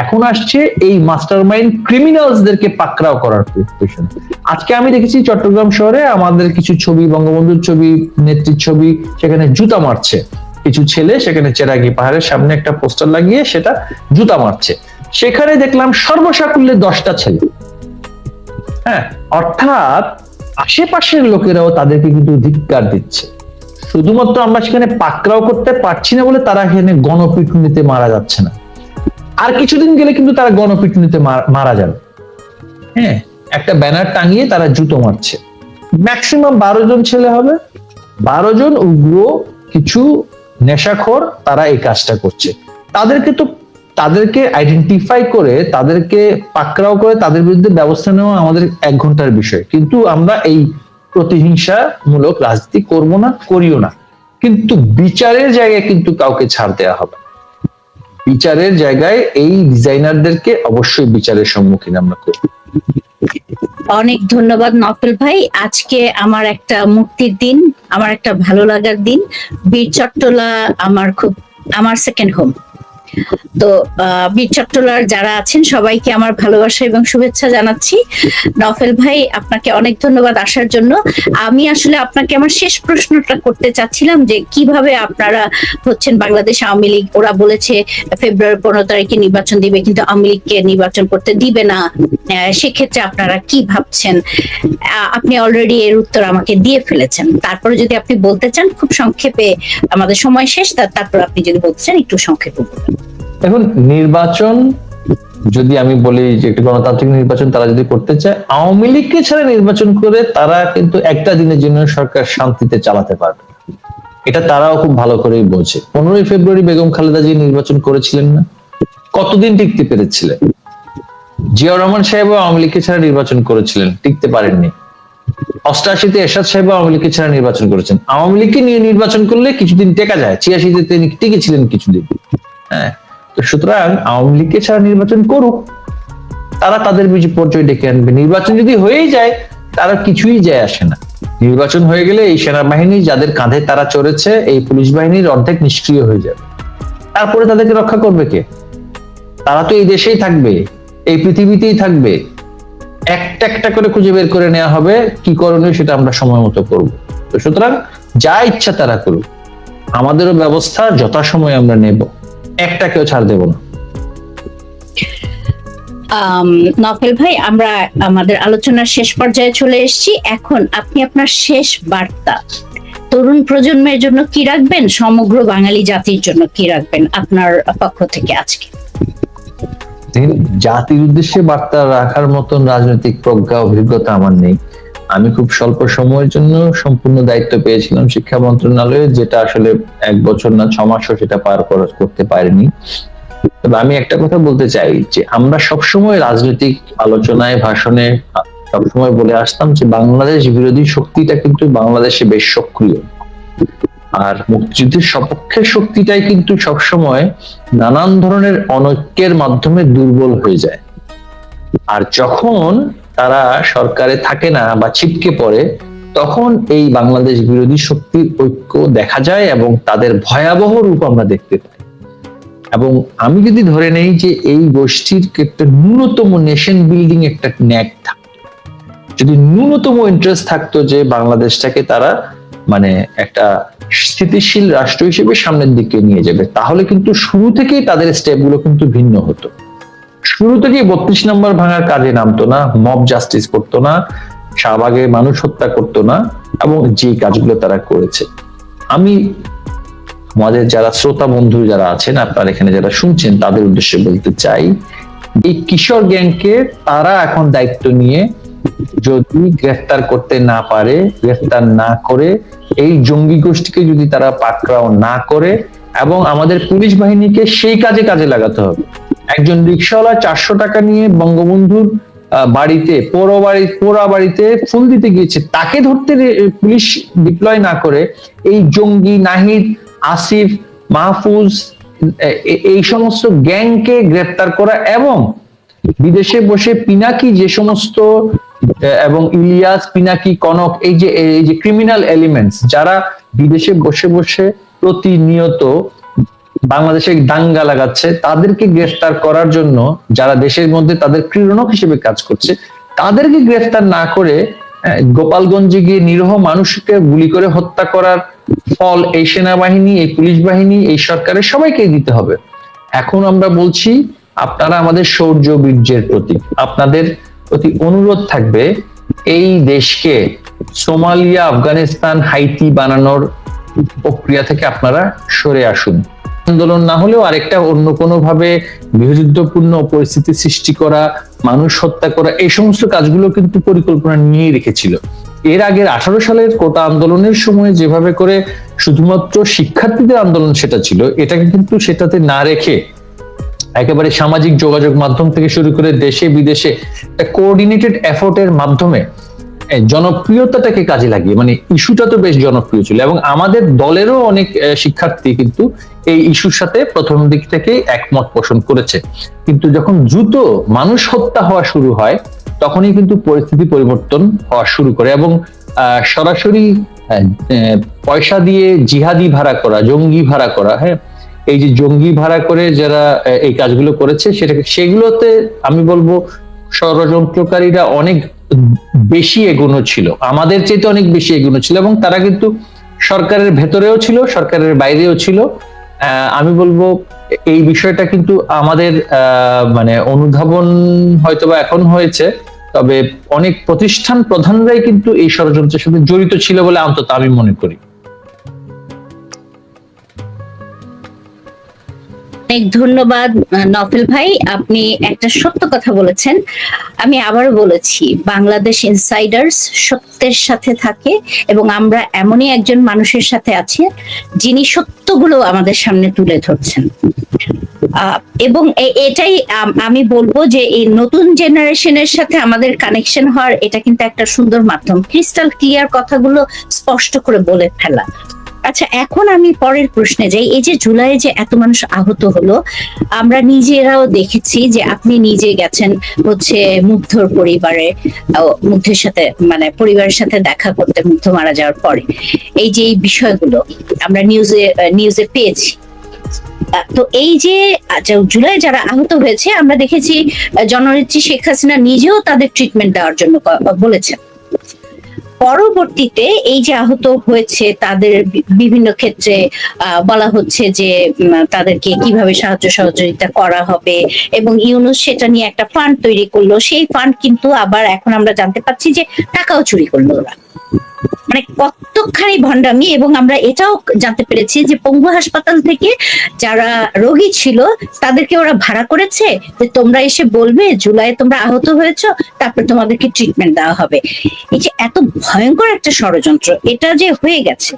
[SPEAKER 1] এখন আসছে এই মাস্টারমাইন্ড ক্রিমিনালসদেরকে পাকড়াও করার পেছনে। আজকে আমি দেখেছি চট্টগ্রাম শহরে আমাদের কিছু ছবি, বঙ্গবন্ধুর ছবি, নেত্রীর ছবি, সেখানে জুতা মারছে কিছু ছেলে। সেখানে চেরাগি পাহাড়ের সামনে একটা পোস্টার লাগিয়ে সেটা জুতা মারছে। সেখানে দেখলাম সর্বসাকুল্যে 10টা ছেলে। হ্যাঁ, অর্থাৎ আশেপাশের লোকেরাও তাদেরকে কিন্তু ধিক্কার দিচ্ছে। শুধুমাত্র আমরা সেখানে পাকড়াও করতে পারছি না বলে তারা এখানে গণপিটুনিতে মারা যাচ্ছে না। আর কিছুদিন গেলে কিন্তু তারা গণপিটুনিতে মারা যাবে। হ্যাঁ, একটা ব্যানার টাঙিয়ে তারা জুতো মারছে। ম্যাক্সিমাম 12 জন ছেলে হবে, 12 জন উগ্র কিছু নেশাখোর, তারা এই কাজটা করছে। তাদেরকে আইডেন্টিফাই করে, তাদেরকে পাকড়াও করে, তাদের বিরুদ্ধে ব্যবস্থা নেওয়া আমাদের 1 ঘন্টার বিষয়। কিন্তু আমরা এই প্রতিহিংসামূলক রাজনীতি করব না, করিও না। কিন্তু বিচারের জায়গায় কিন্তু কাউকে ছাড় দেওয়া হবে। বিচারের জায়গায় এই ডিজাইনারদেরকে অবশ্যই বিচারের সম্মুখীন আমরা করব।
[SPEAKER 2] অনেক ধন্যবাদ নফেল ভাই। আজকে আমার একটা মুক্তির দিন, আমার একটা ভালো লাগার দিন। বীর চট্টলা আমার সেকেন্ড হোম। তো বীর চট্টলার যারা আছেন সবাইকে আমার ভালোবাসা এবং শুভেচ্ছা জানাচ্ছি। নফেল ভাই, আপনাকে অনেক ধন্যবাদ আসার জন্য। আমি আসলে আপনাকে আমার শেষ প্রশ্নটা করতে চাচ্ছিলাম যে কিভাবে আপনারা হচ্ছেন বাংলাদেশ আওয়ামী লীগ, ওরা বলেছে ফেব্রুয়ারি 15 তারিখে নির্বাচন দিবে, কিন্তু আওয়ামী লীগকে নির্বাচন করতে দিবে না, সেক্ষেত্রে আপনারা কি ভাবছেন? আপনি অলরেডি এর উত্তর আমাকে দিয়ে ফেলেছেন, তারপরে যদি আপনি বলতে চান খুব সংক্ষেপে, আমাদের সময় শেষ, তারপর আপনি যদি বলতে চান একটু সংক্ষেপে বলুন।
[SPEAKER 1] এখন নির্বাচন যদি আমি বলি যে একটি গণতান্ত্রিক নির্বাচন তারা যদি করতে চায়, আওয়ামী লীগকে ছাড়া নির্বাচন করে তারা কিন্তু একটা দিনের জন্য সরকার শান্তিতে চালাতে পারবে, এটা তারাও খুব ভালো করেই বোঝে। 15ই ফেব্রুয়ারি বেগম খালেদা জিয়া নির্বাচন করেছিলেন না, কতদিন টিকতে পেরেছিলেন? জিয়াউর রহমান সাহেব আওয়ামী লীগকে ছাড়া নির্বাচন করেছিলেন, টিকতে পারেননি। 88-তে এরশাদ সাহেব আওয়ামী লীগকে ছাড়া নির্বাচন করেছেন, আওয়ামী লীগকে নিয়ে নির্বাচন করলে কিছুদিন টেকা যায়। 86-তে তিনি টিকেছিলেন কিছুদিন। হ্যাঁ, তো সুতরাং আওয়ামী লীগকে ছাড়া নির্বাচন করুক, তারা তাদের পর্যায়ে ডেকে আনবে। নির্বাচন যদি হয়েই যায় তারা কিছুই যায় আসে না। নির্বাচন হয়ে গেলে এই সেনাবাহিনী যাদের কাঁধে তারা চড়েছে, এই পুলিশ বাহিনীর অর্ধেক নিষ্ক্রিয় হয়ে যাবে। তারপরে তাদেরকে রক্ষা করবে কে? তারা তো এই দেশেই থাকবে, এই পৃথিবীতেই থাকবে। একটা একটা করে খুঁজে বের করে নেওয়া হবে, কি করণীয় সেটা আমরা সময় মতো করবো। তো সুতরাং যা ইচ্ছা তারা করুক, আমাদেরও ব্যবস্থা যথাসময়ে আমরা নেব, একটা কেউ ছাড় দেব না।
[SPEAKER 2] নফেল ভাই, আমরা আমাদের আলোচনার শেষ পর্যায়ে চলে এসেছি। এখন আপনি আপনার শেষ বার্তা তরুণ প্রজন্মের জন্য কি রাখবেন, সমগ্র বাঙালি জাতির জন্য কি রাখবেন আপনার পক্ষ থেকে আজকে?
[SPEAKER 1] জাতির উদ্দেশ্যে বার্তা রাখার মতন রাজনৈতিক প্রজ্ঞা অভিজ্ঞতা আমার নেই। আমি খুব স্বল্প সময়ের জন্য সম্পূর্ণ দায়িত্ব পেয়েছিলাম শিক্ষা মন্ত্রণালয়ে, যেটা আসলে 1 বছর না 6 মাসও সেটা পার করতে পারিনি। তবে আমি একটা কথা বলতে চাই যে আমরা সবসময় রাজনৈতিক আলোচনায়, ভাষণে সবসময় বলে আসতাম যে বাংলাদেশ বিরোধী শক্তিটা কিন্তু বাংলাদেশে বেশ সক্রিয়, আর মুক্তিযুদ্ধের সপক্ষের শক্তিটাই কিন্তু সবসময় নানান ধরনের অনৈক্যের মাধ্যমে দুর্বল হয়ে যায়। আর যখন তারা সরকারে থাকে না বা ছিটকে পড়ে, তখন এই বাংলাদেশ বিরোধী শক্তির ঐক্য দেখা যায় এবং তাদের ভয়াবহ রূপ আমরা দেখতে পাই। এবং আমি যদি ধরে নেই যে এই গোষ্ঠীর একটা ন্যূনতম নেশন বিল্ডিং একটা ন্যাক থাকতো, যদি ন্যূনতম ইন্টারেস্ট থাকতো যে বাংলাদেশটাকে তারা মানে একটা স্থিতিশীল রাষ্ট্র হিসেবে সামনের দিকে নিয়ে যাবে, তাহলে কিন্তু শুরু থেকেই তাদের স্টেপগুলো কিন্তু ভিন্ন হতো। শুরু থেকেই 32 নম্বর ভাঙার কাজে নামতো না, মব জাস্টিস করতো না, শাহবাগে মানুষ হত্যা করতো না, এবং যে কাজগুলো তারা করেছে। আমি আমাদের যারা শ্রোতা বন্ধু যারা আছেন, আপনারা এখানে যারা শুনছেন, তাদের উদ্দেশ্যে বলতে চাই, এই কিশোর গ্যাংকে তারা এখন দায়িত্ব নিয়ে যদি গ্রেফতার করতে না পারে, গ্রেফতার না করে এই জঙ্গি গোষ্ঠীকে যদি তারা পাকড়াও না করে, এবং আমাদের পুলিশ বাহিনীকে সেই কাজে লাগাতে হবে। একজন রিকশাওয়ালা 400 টাকা নিয়ে বঙ্গবন্ধুর বাড়িতে পোড়া বাড়িতে ফুল দিতে গিয়েছে, তাকে ধরতে পুলিশ ডিপ্লয় না করে এই জঙ্গি নাহিদ, আসিফ, মাহফুজ, এই সমস্ত গ্যাংকে গ্রেফতার করা, এবং বিদেশে বসে পিনাকি যে সমস্ত, এবং ইলিয়াস, পিনাকি, কনক, এই যে ক্রিমিনাল এলিমেন্টস যারা বিদেশে বসে বসে প্রতিনিয়ত বাংলাদেশে দাঙ্গা লাগাচ্ছে, তাদেরকে গ্রেফতার করার জন্য, যারা দেশের মধ্যে তাদের ক্রীড়নক হিসেবে কাজ করছে, তাদেরকে গ্রেফতার না করে গোপালগঞ্জে গিয়ে নিরীহ মানুষকে গুলি করে হত্যা করার ফল এই সেনাবাহিনী, এই পুলিশ বাহিনী, এই সরকারের সবাইকেই দিতে হবে। এখন আমরা বলছি, আপনারা আমাদের শৌর্য বীর্যের প্রতীক, আপনাদের প্রতি অনুরোধ থাকবে এই দেশকে সোমালিয়া, আফগানিস্তান, হাইতি বানানোর প্রক্রিয়া থেকে আপনারা সরে আসুন। আন্দোলন না হলেও আরেকটা অন্য কোনো ভাবে গৃহযুদ্ধপূর্ণ পরিস্থিতি সৃষ্টি করা, মানুষ হত্যা করা, এই সমস্ত কাজগুলো কিন্তু পরিকল্পনা নিয়ে রেখেছিল। এর আগের 18 সালের কোটা আন্দোলনের সময় যেভাবে করে শুধুমাত্র শিক্ষার্থীদের আন্দোলন সেটা ছিল, এটাকে কিন্তু সেটাতে না রেখে একেবারে সামাজিক যোগাযোগ মাধ্যম থেকে শুরু করে দেশে বিদেশে একটা কোঅর্ডিনেটেড এফোর্টের মাধ্যমে জনপ্রিয়তাটাকে কাজে লাগিয়ে, মানে ইস্যুটা তো বেশ জনপ্রিয় ছিল, এবং আমাদের দলেরও অনেক শিক্ষার্থী কিন্তু এই ইস্যুর সাথে প্রথম দিক থেকে একমত পোষণ করেছে। কিন্তু যখন দ্রুত মানুষ হত্যা হওয়া শুরু হয়, তখনই কিন্তু পরিস্থিতি পরিবর্তন হওয়া শুরু করে, এবং সরাসরি পয়সা দিয়ে জিহাদি ভাড়া করা, জঙ্গি ভাড়া করা, হ্যাঁ, এই যে জঙ্গি ভাড়া করে যারা এই কাজগুলো করেছে সেগুলোতে আমি বলবো ষড়যন্ত্রকারীরা অনেক বেশি এগোনো ছিল, আমাদের চাইতে অনেক বেশি এগোনো ছিল, এবং তারা কিন্তু সরকারের ভেতরেও ছিল, সরকারের বাইরেও ছিল। আমি বলবো এই বিষয়টা কিন্তু আমাদের মানে অনুধাবন হয়তোবা এখন হয়েছে, তবে অনেক প্রতিষ্ঠান প্রধানরাই কিন্তু এই ষড়যন্ত্রের সাথে জড়িত ছিল বলে অন্তত আমি মনে করি।
[SPEAKER 2] অনেক ধন্যবাদ নফেল ভাই, আপনি একটা সত্য কথা বলেছেন। আমি আবারও বলেছি, বাংলাদেশ ইনসাইডার্স সত্যের সাথে থাকে, এবং আমরা এমনই একজন মানুষের সাথে আছি যিনি সত্যগুলো আমাদের সামনে তুলে ধরছেন। এবং এটাই আমি বলবো যে এই নতুন জেনারেশনের সাথে আমাদের কানেকশন হওয়ার এটা কিন্তু একটা সুন্দর মাধ্যম, ক্রিস্টাল ক্লিয়ার কথাগুলো স্পষ্ট করে বলে ফেলা। আচ্ছা, এখন আমি পরের প্রশ্নে যাই। এই যে জুলাইয়ে যে এত মানুষ আহত হলো, আমরা নিজেরাও দেখেছি যে আপনি নিজে গেছেন হচ্ছে মুগ্ধর পরিবারে, মুগ্ধের সাথে মানে পরিবারের সাথে দেখা করতে, মুগ্ধ মারা যাওয়ার পরে। এই যে এই বিষয়গুলো আমরা নিউজে পেয়েছি। তো এই যে জুলাই যারা আহত হয়েছে, আমরা দেখেছি জননেত্রী শেখ হাসিনা নিজেও তাদের ট্রিটমেন্ট দেওয়ার জন্য বলেছেন। পরবর্তীতে এই যে আহত হয়েছে তাদের বিভিন্ন ক্ষেত্রে বলা হচ্ছে যে তাদেরকে কিভাবে সাহায্য সহযোগিতা করা হবে, এবং ইউনূস সেটা নিয়ে একটা ফান্ড তৈরি করলো। সেই ফান্ড কিন্তু আবার এখন আমরা জানতে পাচ্ছি যে টাকাও চুরি করলো ওরা। মানে কতখানি ভণ্ডামি। এবং আমরা এটাও জানতে পেরেছি যে পঙ্গু হাসপাতাল থেকে যারা রোগী ছিল তাদেরকে ওরা ভাড়া করেছে যে তোমরা এসে বলবে জুলাইয়ে তোমরা আহত হয়েছো, তারপর তোমাদেরকে ট্রিটমেন্ট দেওয়া হবে। এই যে এত ভয়ঙ্কর একটা ষড়যন্ত্র এটা যে হয়ে গেছে,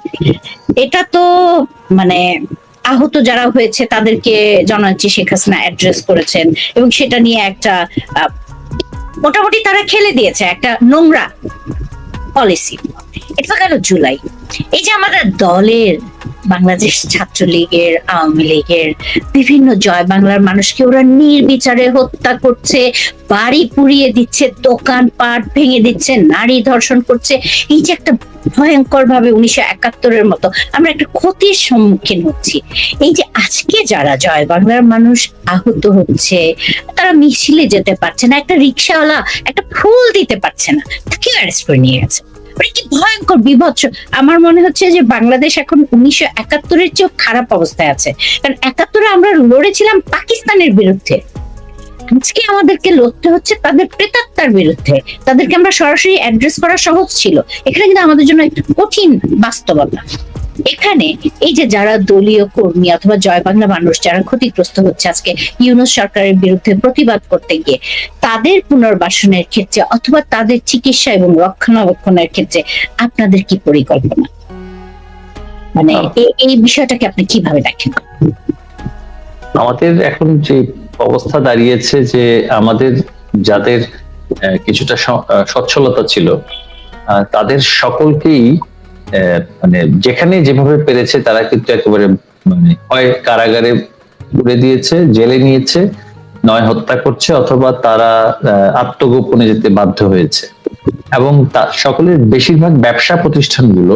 [SPEAKER 2] এটা তো মানে আহত যারা হয়েছে তাদেরকে জননেত্রী শেখ হাসিনা অ্যাড্রেস করেছেন, এবং সেটা নিয়ে একটা মোটামুটি তারা খেলে দিয়েছে একটা নোংরা পলিসি। এটা গেল জুলাই। এই যে আমাদের দলের বাংলাদেশ ছাত্রলীগের, আওয়ামী লীগের বিভিন্ন জয় বাংলার মানুষকে ওরা নির্বিচারে হত্যা করছে, বাড়ি পুড়িয়ে দিচ্ছে, দোকানপাট ভেঙে দিচ্ছে, নারী ধর্ষণ করছে। এই যে একটা ভয়ঙ্কর ভাবে 1971-এর মতো আমরা একটা ক্ষতির সম্মুখীন হচ্ছি। এই যে আজকে যারা জয় বাংলার মানুষ আহত হচ্ছে, তারা মিছিলে যেতে পারছে না, একটা রিক্সাওয়ালা একটা ফুল দিতে পারছে না, তাকে অ্যারেস্ট করে নিয়ে গেছে। কি ভয়ঙ্কর বিভৎস। আমার মনে হচ্ছে যে বাংলাদেশ এখন 1971-এর চেয়েও খারাপ অবস্থায় আছে, কারণ 71-এ আমরা লড়েছিলাম পাকিস্তানের বিরুদ্ধে, আজকে আমাদেরকে লড়তে হচ্ছে তাদের প্রেতাত্মার বিরুদ্ধে। তাদেরকে আমরা সরাসরি অ্যাড্রেস করা সহজ ছিল, এখানে কিন্তু আমাদের জন্য একটা কঠিন বাস্তবতা। এখানে এই যে যারা দলীয় কর্মী অথবা জয় বাংলা মানুষ যারা ক্ষতিগ্রস্ত হচ্ছে আজকে ইউনূস সরকারের বিরুদ্ধে প্রতিবাদ করতে গিয়ে, তাদের পুনর্বাসনের ক্ষেত্রে অথবা তাদের চিকিৎসা এবং রক্ষণাবেক্ষণের ক্ষেত্রে আপনাদের কি পরিকল্পনা? মানে এই বিষয়টাকে আপনি কিভাবে দেখেন?
[SPEAKER 1] আমাদের এখন যে অবস্থা দাঁড়িয়েছে যে আমাদের যাদের কিছুটা সচ্ছলতা ছিল তাদের সকলকেই মানে যেখানে যেভাবে পেরেছে তারা কিন্তু একেবারে মানে হয় কারাগারে পুরে দিয়েছে, জেলে নিয়েছে, নয় হত্যা করছে, অথবা তারা আত্মগোপনে যেতে বাধ্য হয়েছে। এবং সকলের বেশিরভাগ ব্যবসা প্রতিষ্ঠানগুলো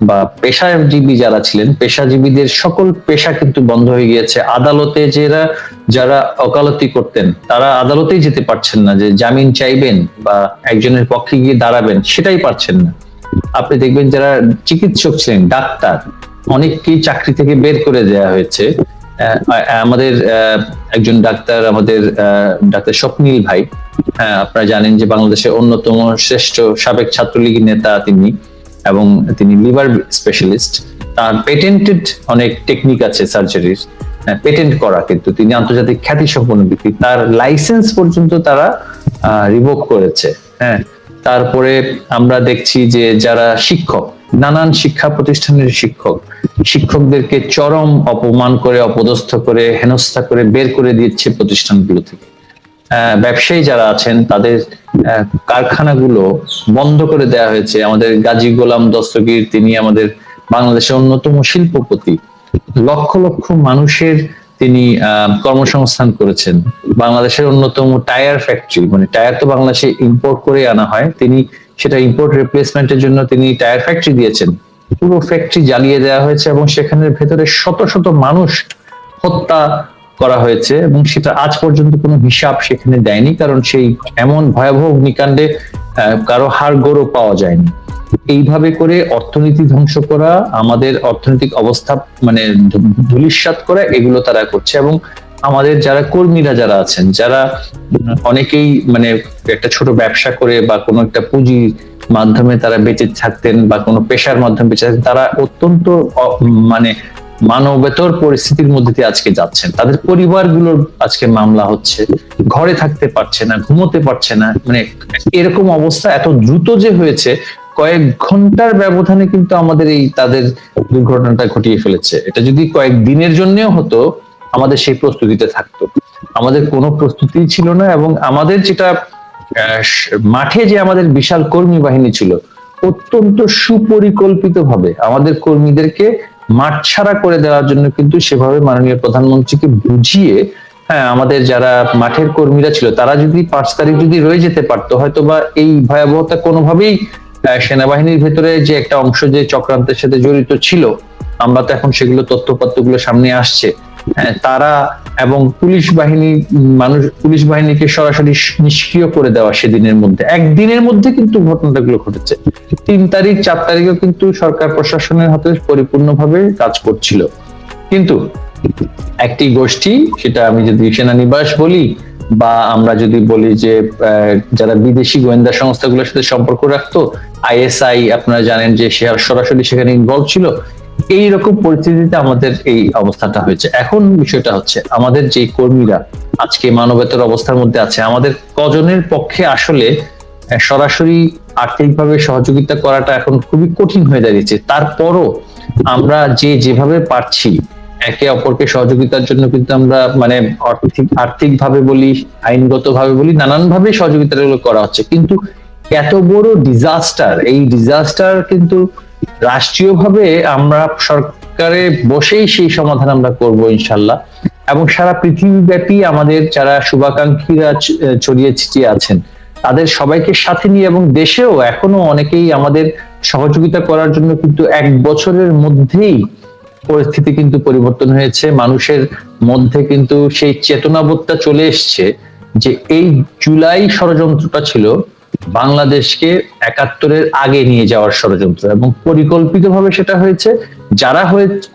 [SPEAKER 1] বা পেশাজীবী যারা ছিলেন, পেশাজীবীদের সকল পেশা কিন্তু বন্ধ হয়ে গিয়েছে। আদালতে যারা ওকালতি করতেন তারা আদালতেই যেতে পারছেন না, যে জামিন চাইবেন বা একজনের পক্ষে গিয়ে দাঁড়াবেন সেটাই পারছেন না। আপনি দেখবেন যারা চিকিৎসক ছিলেন, ডাক্তার, অনেককেই চাকরি থেকে বের করে দেওয়া হয়েছে। আমাদের একজন ডাক্তার, আমাদের ডাক্তার স্বপ্নীল ভাই, হ্যাঁ আপনারা জানেন যে বাংলাদেশের অন্যতম শ্রেষ্ঠ সাবেক ছাত্রলীগের নেতা তিনি, এবং তিনি লিভার স্পেশালিস্ট। তার পেটেন্টেড অনেক টেকনিক আছে সার্জারির, পেটেন্ট করা, কিন্তু তিনি আন্তর্জাতিক খ্যাতি সম্পন্ন ব্যক্তি, তার লাইসেন্স পর্যন্ত তারা রিভোক করেছে। হ্যাঁ, তারপরে আমরা দেখছি যে যারা শিক্ষক, নানান শিক্ষা প্রতিষ্ঠানের শিক্ষকদেরকে চরম অপমান করে, অপদস্থ করে, হেনস্থা করে বের করে দিচ্ছে প্রতিষ্ঠানগুলো থেকে। ব্যবসায়ী যারা আছেন তাদের কারখানাগুলো বন্ধ করে দেওয়া হয়েছে। আমাদের গাজী গোলাম দস্তগীর, তিনি আমাদের বাংলাদেশের অন্যতম শিল্পপতি, লক্ষ লক্ষ মানুষের তিনি কর্মসংস্থান করেছেন। বাংলাদেশের অন্যতম টায়ার ফ্যাক্টরি, মানে টায়ার তো বাংলাদেশে ইম্পোর্ট করে আনা হয়, তিনি সেটা ইম্পোর্ট রিপ্লেসমেন্টের জন্য তিনি টায়ার ফ্যাক্টরি দিয়েছেন। পুরো ফ্যাক্টরি জ্বালিয়ে দেওয়া হয়েছে এবং সেখানের ভেতরে শত শত মানুষ হত্যা করা হয়েছে, এবং সেটা আজ পর্যন্ত কোনো হিসাব সেখানে দেয়নি, কারণ সেই এমন ভয়াবহ অগ্নিকাণ্ডে কারো হাড়গোড়ও পাওয়া যায়নি। এইভাবে করে অর্থনীতি ধ্বংস করা, আমাদের অর্থনৈতিক অবস্থা মানে ধূলিসাৎ করা, এগুলো তারা করছে। এবং আমাদের যারা কর্মীরা যারা আছেন, যারা অনেকেই মানে একটা ছোট ব্যবসা করে বা কোনো একটা পুঁজির মাধ্যমে তারা বেঁচে থাকতেন বা কোনো পেশার মাধ্যমে বেঁচে থাকতেন, তারা অত্যন্ত মানে মানবেতর পরিস্থিতির মধ্যে দিয়ে আজকে যাচ্ছেন। তাদের পরিবারগুলোর আজকে মামলা হচ্ছে, ঘরে থাকতে পারছে না, ঘুমোতে পারছে না, মানে এরকম অবস্থা এত দ্রুত যে হয়েছে, কয়েক ঘন্টার ব্যবধানে কিন্তু আমাদের এই তাদের দুর্ঘটনাটা ঘটিয়ে ফেলেছে। এটা যদি কয়েক দিনের জন্যও হতো, আমাদের সেই প্রস্তুতিতে থাকতো। আমাদের কোনো প্রস্তুতি ছিল না, এবং আমাদের যেটা মাঠে যে আমাদের বিশাল কর্মী বাহিনী ছিল, অত্যন্ত সুপরিকল্পিত ভাবে আমাদের কর্মীদেরকে মাঠ ছাড়া করে দেওয়ার জন্য কিন্তু সেভাবে মাননীয় প্রধানমন্ত্রীকে বুঝিয়ে, হ্যাঁ, আমাদের যারা মাঠের কর্মীরা ছিল তারা যদি ৫ তারিখ যদি রয়ে যেতে পারতো, হয়তো বা এই ভয়াবহতা কোনোভাবেই সেনাবাহিনীর ভেতরে যে একটা অংশ যে চক্রান্তের সাথে জড়িত ছিল, আমরা তো এখন সেগুলো তথ্যপত্রগুলো সামনে আসছে, তারা এবং পুলিশ বাহিনীকে সরাসরি নিষ্ক্রিয় করে দেওয়া সেদিনের মধ্যে, একদিনের মধ্যে কিন্তু ঘটনাগুলো ঘটেছে। ৩ তারিখ ৪ তারিখেও কিন্তু সরকার প্রশাসনের হাতে পরিপূর্ণভাবে কাজ করছিল। কিন্তু একটি গোষ্ঠী, সেটা আমি যদি সেনানিবাস বলি বা আমরা যদি বলি যে যারা বিদেশি গোয়েন্দা সংস্থাগুলোর সাথে সম্পর্ক রাখতো, ISI, আপনারা জানেন যে সে সরাসরি সেখানে ইনভলভ ছিল, এইরকম পরিস্থিতিতে আমাদের এই অবস্থাটা হয়েছে। এখন বিষয়টা হচ্ছে, আমাদের যে কর্মীরা আজকে মানবেতর অবস্থার মধ্যে আছে, আমাদের কজনের পক্ষে আসলে সরাসরি আর্থিকভাবে সহযোগিতা করাটা এখন খুবই কঠিন হয়ে দাঁড়িয়েছে। তারপরও আমরা যেভাবে পারছি একে অপরকে সহযোগিতার জন্য কিন্তু আমরা মানে আর্থিকভাবে বলি, আইনগতভাবে বলি, নানানভাবে সহযোগিতাগুলো করা হচ্ছে। কিন্তু এত বড় ডিজাস্টার, এই ডিজাস্টার কিন্তু রাষ্ট্রীয়ভাবে আমরা সরকারে বসেই সেই সমাধান আমরা করব ইনশাল্লাহ। এবং সারা পৃথিবীব্যাপী আমাদের যারা শুভাকাঙ্ক্ষীরা ছড়িয়ে ছিটিয়ে আছেন, তাদের সবাইকে সাথে নিয়ে, এবং দেশেও এখনো অনেকেই আমাদের সহযোগিতা করার জন্য কিন্তু 1 বছরের মধ্যেই পরিস্থিতি কিন্তু পরিবর্তন হয়েছে। মানুষের মধ্যে কিন্তু সেই চেতনাবোধটা চলে এসছে যে এই জুলাই ষড়যন্ত্রটা ছিল বাংলাদেশকে ৭১-এর আগে নিয়ে যাওয়ার ষড়যন্ত্র, এবং পরিকল্পিতভাবে সেটা হয়েছে। যারা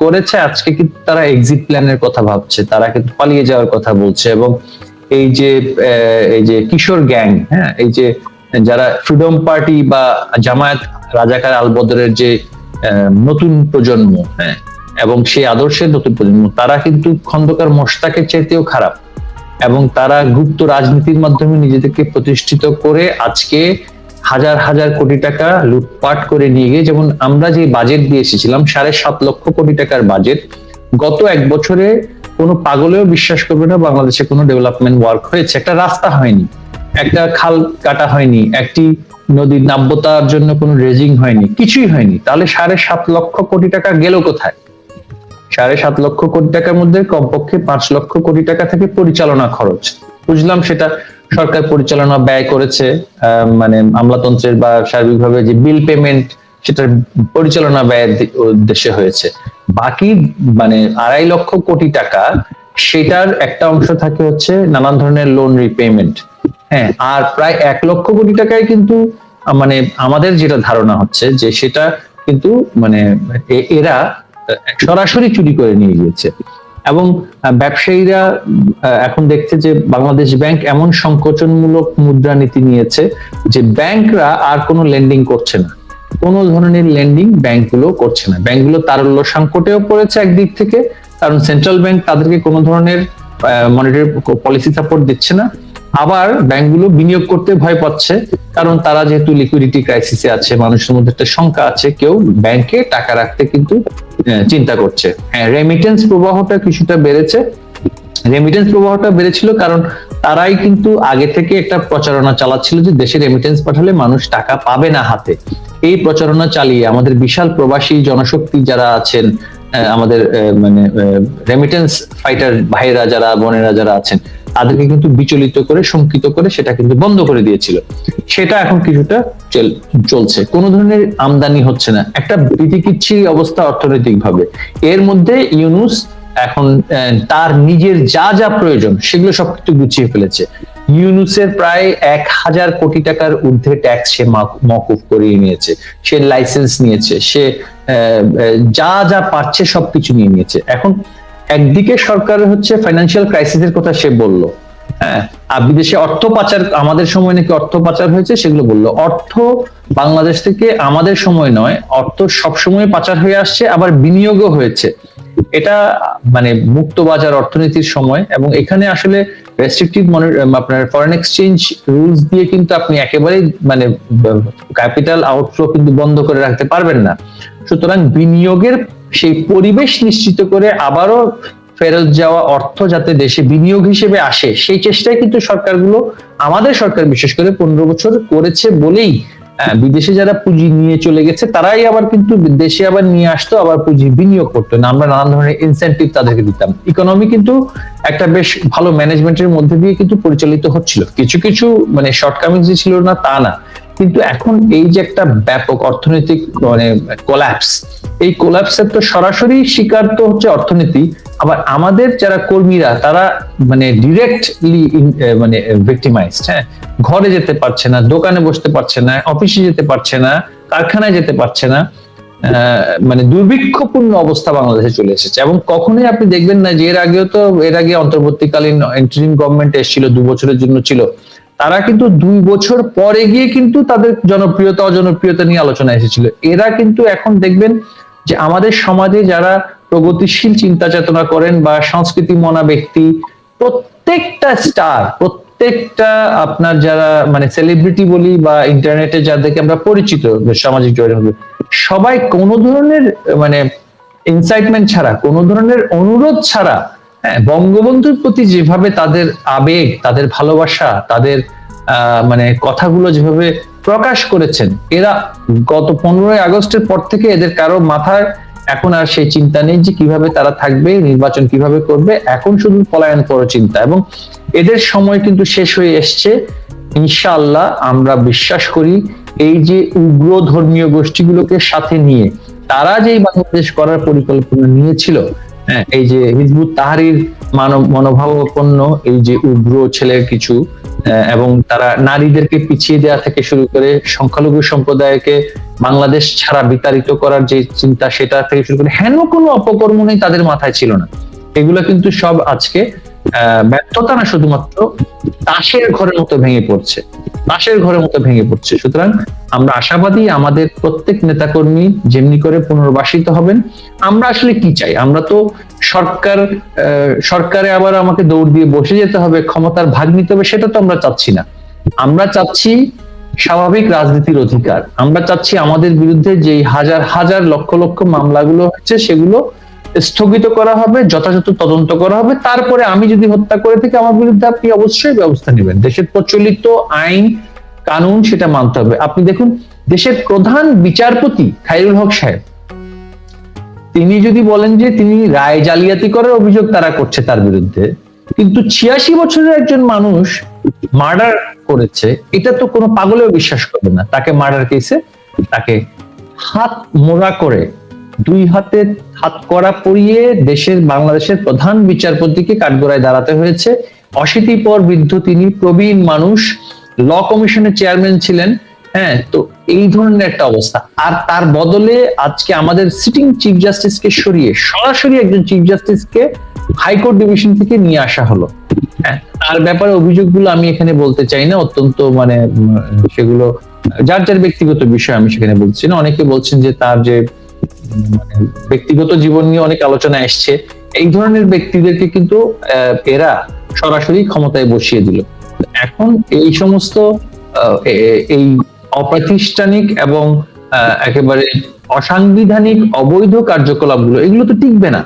[SPEAKER 1] করেছে আজকে কিন্তু তারা এক্সিট প্ল্যানের কথা ভাবছে, তারা কিন্তু পালিয়ে যাওয়ার কথা বলছে। এবং এই যে কিশোর গ্যাং, হ্যাঁ, এই যে যারা ফ্রিডম পার্টি বা জামায়াত রাজাকার আলবদরের যে নতুন প্রজন্ম, হ্যাঁ, এবং সেই আদর্শের নতুন প্রজন্ম, তারা কিন্তু খন্দকার মোশতাকের চাইতেও খারাপ, এবং তারা গুপ্ত রাজনীতির মাধ্যমে নিজেদেরকে প্রতিষ্ঠিত করে আজকে হাজার হাজার কোটি টাকা লুটপাট করে নিয়ে গিয়ে, যেমন আমরা যে বাজেট দিয়ে এসেছিলাম ৭.৫ লক্ষ কোটি টাকার বাজেট, গত 1 বছরে কোনো পাগলেও বিশ্বাস করবে না বাংলাদেশে কোনো ডেভেলপমেন্ট ওয়ার্ক হয়েছে। একটা রাস্তা হয়নি, একটা খাল কাটা হয়নি, একটি নদীর নাব্যতার জন্য কোনো ড্রেজিং হয়নি, কিছুই হয়নি। তাহলে ৭.৫ লক্ষ কোটি টাকা গেল কোথায়? ৭.৫ লক্ষ কোটি টাকার মধ্যে কমপক্ষে ৫ লক্ষ কোটি টাকা থেকে পরিচালনা খরচ, বুঝলাম সেটা সরকার পরিচালনা ব্যয় করেছে, মানে আমলাতন্ত্রের বা সার্বিকভাবে যে বিল পেমেন্ট, সেটার পরিচালনা ব্যয়ের উদ্দেশ্যে হয়েছে। বাকি মানে ২.৫ লক্ষ কোটি টাকা, সেটার একটা অংশ থাকে হচ্ছে নানান ধরনের লোন রিপেমেন্ট, হ্যাঁ, আর প্রায় ১ লক্ষ কোটি টাকায় কিন্তু মানে আমাদের যেটা ধারণা হচ্ছে যে সেটা কিন্তু মানে এরা সরাসরি চুরি করে নিয়ে গিয়েছে। এবং ব্যবসায়ীরা এখন দেখছে যে বাংলাদেশ ব্যাংক এমন সংকোচনমূলক মুদ্রানীতি নিয়েছে যে ব্যাংকরা আর কোনো লেন্ডিং করছে না, কোনো ধরনের লেন্ডিং ব্যাংকগুলো করছে না। ব্যাংকগুলো তারল্য সংকটেও পড়েছে একদিক থেকে, কারণ সেন্ট্রাল ব্যাংক তাদেরকে কোনো ধরনের মনিটারি পলিসি সাপোর্ট দিচ্ছে না। আবার ব্যাংকগুলো বিনিয়োগ করতে ভয় পাচ্ছে, কারণ তারা যেহেতু লিকুইডিটি ক্রাইসিসে আছে, মানুষের মধ্যে একটা শঙ্কা আছে, কেউ ব্যাংকে টাকা রাখতে কিন্তু চিন্তা করছে। হ্যাঁ, রেমিটেন্স প্রবাহটা কিছুটা বেড়েছে। রেমিটেন্স প্রবাহটা বেড়েছিল কারণ তারাই কিন্তু আগে থেকে একটা প্রচারণা চালাচ্ছিল যে দেশে রেমিটেন্স পাঠালে মানুষ টাকা পাবে না হাতে। এই প্রচারণা চালিয়ে আমাদের বিশাল প্রবাসী জনশক্তি যারা আছেন, আমাদের মানে রেমিটেন্স ফাইটার ভাইরা যারা, বোনেরা যারা আছেন, তাদেরকে কিন্তু বিচলিত করে, শঙ্কিত করে সেটা কিন্তু বন্ধ করে দিয়েছিল। সেটা এখন কিছুটা চলছে, কোনো ধরনের আমদানি হচ্ছে না, একটা বিতিকিচ্ছিরি অবস্থা অর্থনৈতিক ভাবে। এর মধ্যে ইউনূস এখন তার নিজের যা যা প্রয়োজন সেগুলো সবকিছু গুছিয়ে ফেলেছে। ইউনূসের প্রায় 1,000 কোটি টাকার ঊর্ধ্বে ট্যাক্স সে মওকুফ করিয়ে নিয়েছে, সে লাইসেন্স নিয়েছে, সে যা যা পাচ্ছে সবকিছু নিয়ে নিয়েছে। এখন একদিকে সরকার হচ্ছে ফাইন্যান্সিয়াল ক্রাইসিসের কথা সে বলল, হ্যাঁ, আর বিদেশে অর্থ পাচার, আমাদের সময় নাকি অর্থ পাচার হয়েছে সেগুলো বললো। অর্থ বাংলাদেশ থেকে আমাদের সময় নয়, অর্থ সবসময় পাচার হয়ে আসছে, আবার বিনিয়োগও হয়েছে। এটা মানে মুক্ত বাজার অর্থনীতির সময়, এবং এখানে আসলে রেস্ট্রিকটিভ আপনার ফরেন এক্সচেঞ্জ রুলস দিয়ে কিন্তু আপনি একেবারেই মানে ক্যাপিটাল আউটফ্লো কিন্তু বন্ধ করে রাখতে পারবেন না। সুতরাং বিনিয়োগের সেই পরিবেশ নিশ্চিত করে আবারও ফেরত যাওয়া অর্থ যাতে দেশে বিনিয়োগ হিসেবে আসে, সেই চেষ্টায় কিন্তু সরকারগুলো, আমাদের সরকার বিশেষ করে 15 বছর করেছে বলেই বিদেশে যারা পুঁজি নিয়ে চলে গেছে তারাই আবার কিন্তু দেশে আবার নিয়ে আসতো, আবার পুঁজি বিনিয়োগ করতো না। আমরা নানান ধরনের ইনসেন্টিভ তাদেরকে দিতাম। ইকোনমি কিন্তু একটা বেশ ভালো ম্যানেজমেন্টের মধ্যে দিয়ে কিন্তু পরিচালিত হচ্ছিল। কিছু কিছু মানে শর্টকামিংস ছিল না তা না, কিন্তু এখন এই যে একটা ব্যাপক অর্থনৈতিক মানে কোল্যাপস, এই কোল্যাপসের তো সরাসরি শিকার তো হচ্ছে অর্থনীতি, আবার আমাদের যারা কর্মীরা তারা মানে ডিরেক্টলি মানে ভিক্টিমাইজড। হ্যাঁ, ঘরে যেতে পারছে না, দোকানে বসতে পারছে না, অফিসে যেতে পারছে না, কারখানায় যেতে পারছে না, মানে দুর্ভিক্ষপূর্ণ অবস্থা বাংলাদেশে চলে এসেছে। এবং কখনোই আপনি দেখবেন না যে এর আগে অন্তর্বর্তীকালীন ইন্টারিম গভর্নমেন্ট এসেছিল, 2 বছরের জন্য ছিল, তারা কিন্তু 2 বছর পরে গিয়ে কিন্তু তাদের জনপ্রিয়তা অজনপ্রিয়তা নিয়ে আলোচনা এসেছিল। এরা কিন্তু এখন দেখবেন যে আমাদের সমাজে যারা প্রগতিশীল চিন্তা চেতনা করেন বা সংস্কৃতি মনা ব্যক্তি, প্রত্যেকটা স্টার, প্রত্যেকটা আপনার যারা মানে সেলিব্রিটি বলি বা ইন্টারনেটে যাদেরকে আমরা পরিচিত সামাজিক যোগাযোগ, সবাই কোনো ধরনের মানে ইনসাইটমেন্ট ছাড়া, কোনো ধরনের অনুরোধ ছাড়া, হ্যাঁ, বঙ্গবন্ধুর প্রতি যেভাবে তাদের আবেগ, তাদের ভালোবাসা, তাদের মানে কথাগুলো যেভাবে প্রকাশ করেছেন, এরা গত 15ই আগস্টের পর থেকে এদের কারো মাথায় এখন আর সেই চিন্তা নেই যে কিভাবে তারা থাকবে, নির্বাচন কিভাবে করবে, এখন শুধু পলায়ন করার চিন্তা। এবং এদের সময় কিন্তু শেষ হয়ে এসছে। ইনশাআল্লাহ আমরা বিশ্বাস করি এই যে উগ্র ধর্মীয় গোষ্ঠীগুলোকে সাথে নিয়ে তারা যেই বাংলাদেশ করার পরিকল্পনা নিয়েছিল, হ্যাঁ, এই যে হিজবুত তাহরীর মনোভাবাপন্ন এই যে উগ্র ছেলের কিছু, এবং তারা নারীদেরকে পিছিয়ে দেওয়া থেকে শুরু করে সংখ্যালঘু সম্প্রদায়কে বাংলাদেশ ছাড়া বিতাড়িত করার যে চিন্তা, সেটা থেকে শুরু করে হেন কোনো অপকর্ম নেই তাদের মাথায় ছিল না। এগুলো কিন্তু সব আজকে ব্যর্থতা না, শুধুমাত্র তাসের ঘরের মতো ভেঙে পড়ছে, তাসের ঘরের মতো ভেঙে পড়ছে। সুতরাং আমরা আশাবাদী আমাদের প্রত্যেক নেতাকর্মী যেমনি করে পুনর্বাসিত হবেন। আমরা আসলে কি চাই? আমরা তো সরকারে আবার আমাকে দৌড় দিয়ে বসে যেতে হবে, ক্ষমতার ভাগ নিতে হবে, সেটা তো আমরা চাচ্ছি না। আমরা চাচ্ছি স্বাভাবিক রাজনীতির অধিকার। আমরা চাচ্ছি আমাদের বিরুদ্ধে যে হাজার হাজার লক্ষ লক্ষ মামলাগুলো হচ্ছে সেগুলো স্থগিত করা হবে, যথাযথ তদন্ত করা হবে। তারপরে আমি যদি হত্যা করে থাকি আমার বিরুদ্ধে আপনি অবশ্যই ব্যবস্থা নেবেন। দেশের প্রচলিত আইন কানুন সেটা মানতে হবে। আপনি দেখুন দেশের প্রধান বিচারপতি খায়রুল হক সাহেব, তিনি যদি বলেন যে তিনি রায় জালিয়াতি করার অভিযোগ তারা করছে তার বিরুদ্ধে, কিন্তু 86 বছরের একজন মানুষ মার্ডার করেছে, এটা তো কোনো পাগলেও বিশ্বাস করবে না। তাকে মার্ডার কেসে তাকে হাত মোড়া করে 2 হাতে হাত কড়া পরিয়ে বাংলাদেশের প্রধান বিচারপতিকে কাঠগড়ায় দাঁড়াতে হয়েছে। 80 পর বৃদ্ধ তিনি, প্রবীণ মানুষ, ল কমিশনের চেয়ারম্যান ছিলেন। হ্যাঁ, তো এই ধরনের একটা অবস্থা। আর তার বদলে আজকে আমাদের সিটিং চিফ জাস্টিসকে সরিয়ে সরাসরি একজন চিফ জাস্টিসকে হাইকোর্ট ডিভিশন থেকে নিয়ে আসা হলো। হ্যাঁ, তার ব্যাপারে অভিযোগগুলো আমি এখানে বলতে চাই না, অত্যন্ত মানে সেগুলো যার যার ব্যক্তিগত বিষয়, আমি সেখানে বলছি না। অনেকে বলছেন যে তার যে মানে ব্যক্তিগত জীবন নিয়ে অনেক আলোচনা এসছে, এই ধরনের ব্যক্তিদেরকে কিন্তু এরা সরাসরি ক্ষমতায় বসিয়ে দিল। এখন এই সমস্ত এই অপ্রাতিষ্ঠানিক এবং একেবারে অসাংবিধানিক অবৈধ কার্যকলাপগুলো, এগুলো তো টিকবে না,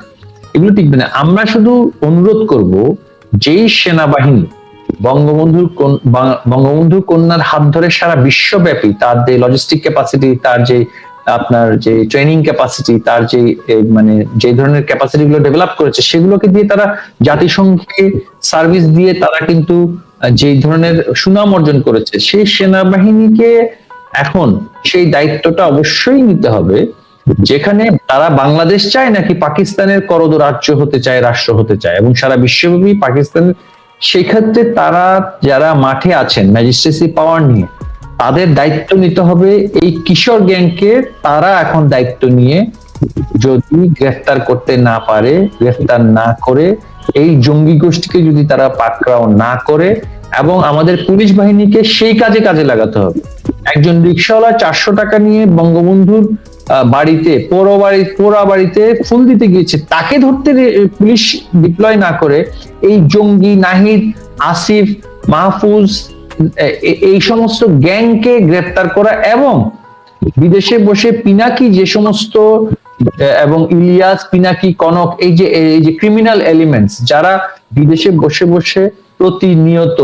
[SPEAKER 1] এগুলো টিকবে না। আমরা শুধু অনুরোধ করব, যেই সেনাবাহিনী বঙ্গবন্ধু কন্যার হাত ধরে সারা বিশ্বব্যাপী তার যে লজিস্টিক ক্যাপাসিটি, তার যে আপনার যে ট্রেনিং ক্যাপাসিটি, তার যে মানে যে ধরনের ক্যাপাসিটি গুলো ডেভেলপ করেছে, সেগুলোকে দিয়ে তারা জাতিসংঘে সার্ভিস দিয়ে তারা কিন্তু যে ধরনের সুনাম অর্জন করেছে, সেই সেনাবাহিনীকে এখন সেই দায়িত্বটা অবশ্যই নিতে হবে যেখানে তারা বাংলাদেশ চায় নাকি পাকিস্তানের করদ রাজ্য হতে চায়, রাষ্ট্র হতে চায়, এবং সারা বিশ্বব্যাপী পাকিস্তানের। সেই ক্ষেত্রে তারা যারা মাঠে আছেন ম্যাজিস্ট্রেসি পাওয়ার নিয়ে, তাদের দায়িত্ব নিতে হবে এই কিশোর গ্যাংকে। তারা এখন দায়িত্ব নিয়ে যদি গ্রেফতার করতে না পারে, গ্রেফতার না করে এই জঙ্গি গোষ্ঠীকে যদি তারা পাকড়াও না করে, এবং আমাদের পুলিশ বাহিনীকে সেই কাজে লাগাতে হবে। একজন রিকশাওয়ালা 400 টাকা নিয়ে বঙ্গবন্ধুর বাড়িতে পোড়া বাড়িতে ফুল দিতে গিয়েছে, তাকে ধরতে পুলিশ ডিপ্লয় না করে এই জঙ্গি নাহিদ, আসিফ, মাহফুজ, এই সমস্ত গ্যাংকে গ্রেফতার করা, এবং বিদেশে বসে পিনাকি যে সমস্ত, এবং ইলিয়াস, পিনাকি, কনক, এই যে ক্রিমিনাল এলিমেন্টস যারা বিদেশে বসে বসে প্রতিনিয়ত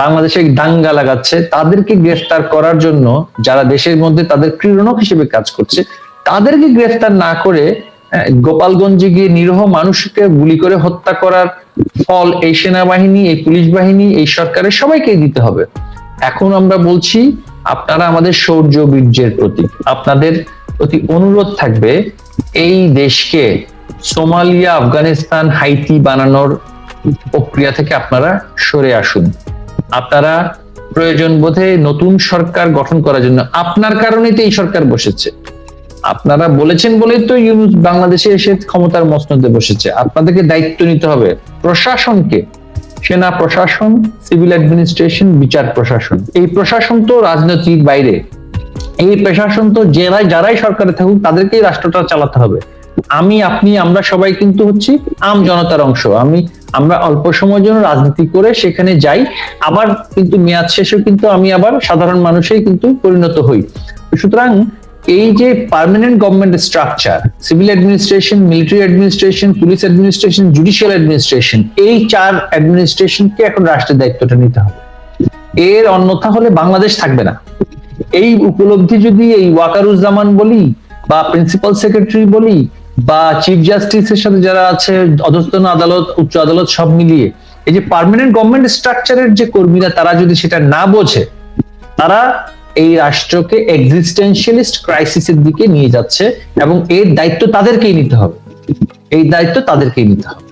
[SPEAKER 1] বাংলাদেশে দাঙ্গা লাগাচ্ছে, তাদেরকে গ্রেফতার করার জন্য, যারা দেশের মধ্যে তাদের ক্রীড়নক হিসেবে কাজ করছে, তাদেরকে গ্রেফতার না করে গোপালগঞ্জে গিয়ে নিরীহ মানুষকে গুলি করে হত্যা করার ফল এই সেনাবাহিনী, এই পুলিশ বাহিনী, এই সরকারের সবাইকেই দিতে হবে। এখন আমরা বলছি, আপনারা আমাদের শৌর্য বীর্যের প্রতীক, আপনাদের প্রতি অনুরোধ থাকবে এই দেশকে সোমালিয়া, আফগানিস্তান, হাইতি বানানোর প্রক্রিয়া থেকে আপনারা সরে আসুন। আপনারা প্রয়োজন বোধে নতুন সরকার গঠন করার জন্য, আপনার কারণেই তো এই সরকার বসেছে, আপনারা বলেছেন বলেই তো ইউনূস বাংলাদেশে এসে ক্ষমতার মসনদে বসেছে। আপনাদেরকে দায়িত্ব নিতে হবে প্রশাসনকে, সেনা প্রশাসন, সিভিল অ্যাডমিনিস্ট্রেশন, বিচার প্রশাসন। এই প্রশাসন তো রাজনৈতিক বাইরে, এই প্রশাসন তো যারাই সরকারে থাকুক তাদেরকেই রাষ্ট্রটা চালাতে হবে। আমি, আপনি, আমরা সবাই কিন্তু হচ্ছি আম জনতার অংশ। আমরা অল্প সময়ের জন্য রাজনীতি করে সেখানে যাই, আবার কিন্তু মেয়াদ শেষে কিন্তু আমি আবার সাধারণ মানুষেই কিন্তু পরিণত হই। সুতরাং এই যে permanent government structure, civil administration, military administration, police administration, judicial administration, এই 4 অ্যাডমিনিস্ট্রেশনকে এখন রাষ্ট্রের দায়িত্বটা নিতে হবে। এর অন্যথা হলে বাংলাদেশ থাকবে না। এই উপলব্ধি যদি এই ওয়াকারুজ্জামান বলি, বা প্রিন্সিপাল সেক্রেটারি বলি, বা চিফ জাস্টিসের সাথে যারা আছে, অধস্তন আদালত, উচ্চ আদালত, সব মিলিয়ে এই যে পার্মানেন্ট গভর্নমেন্ট স্ট্রাকচারের যে কর্মীরা, তারা যদি সেটা না বোঝে, তারা এই রাষ্ট্রকে এক্সিস্টেন্সিয়ালিস্ট ক্রাইসিসের দিকে নিয়ে যাচ্ছে, এবং এর দায়িত্ব তাদেরকেই নিতে হবে। এই দায়িত্ব তাদেরকেই নিতে হবে।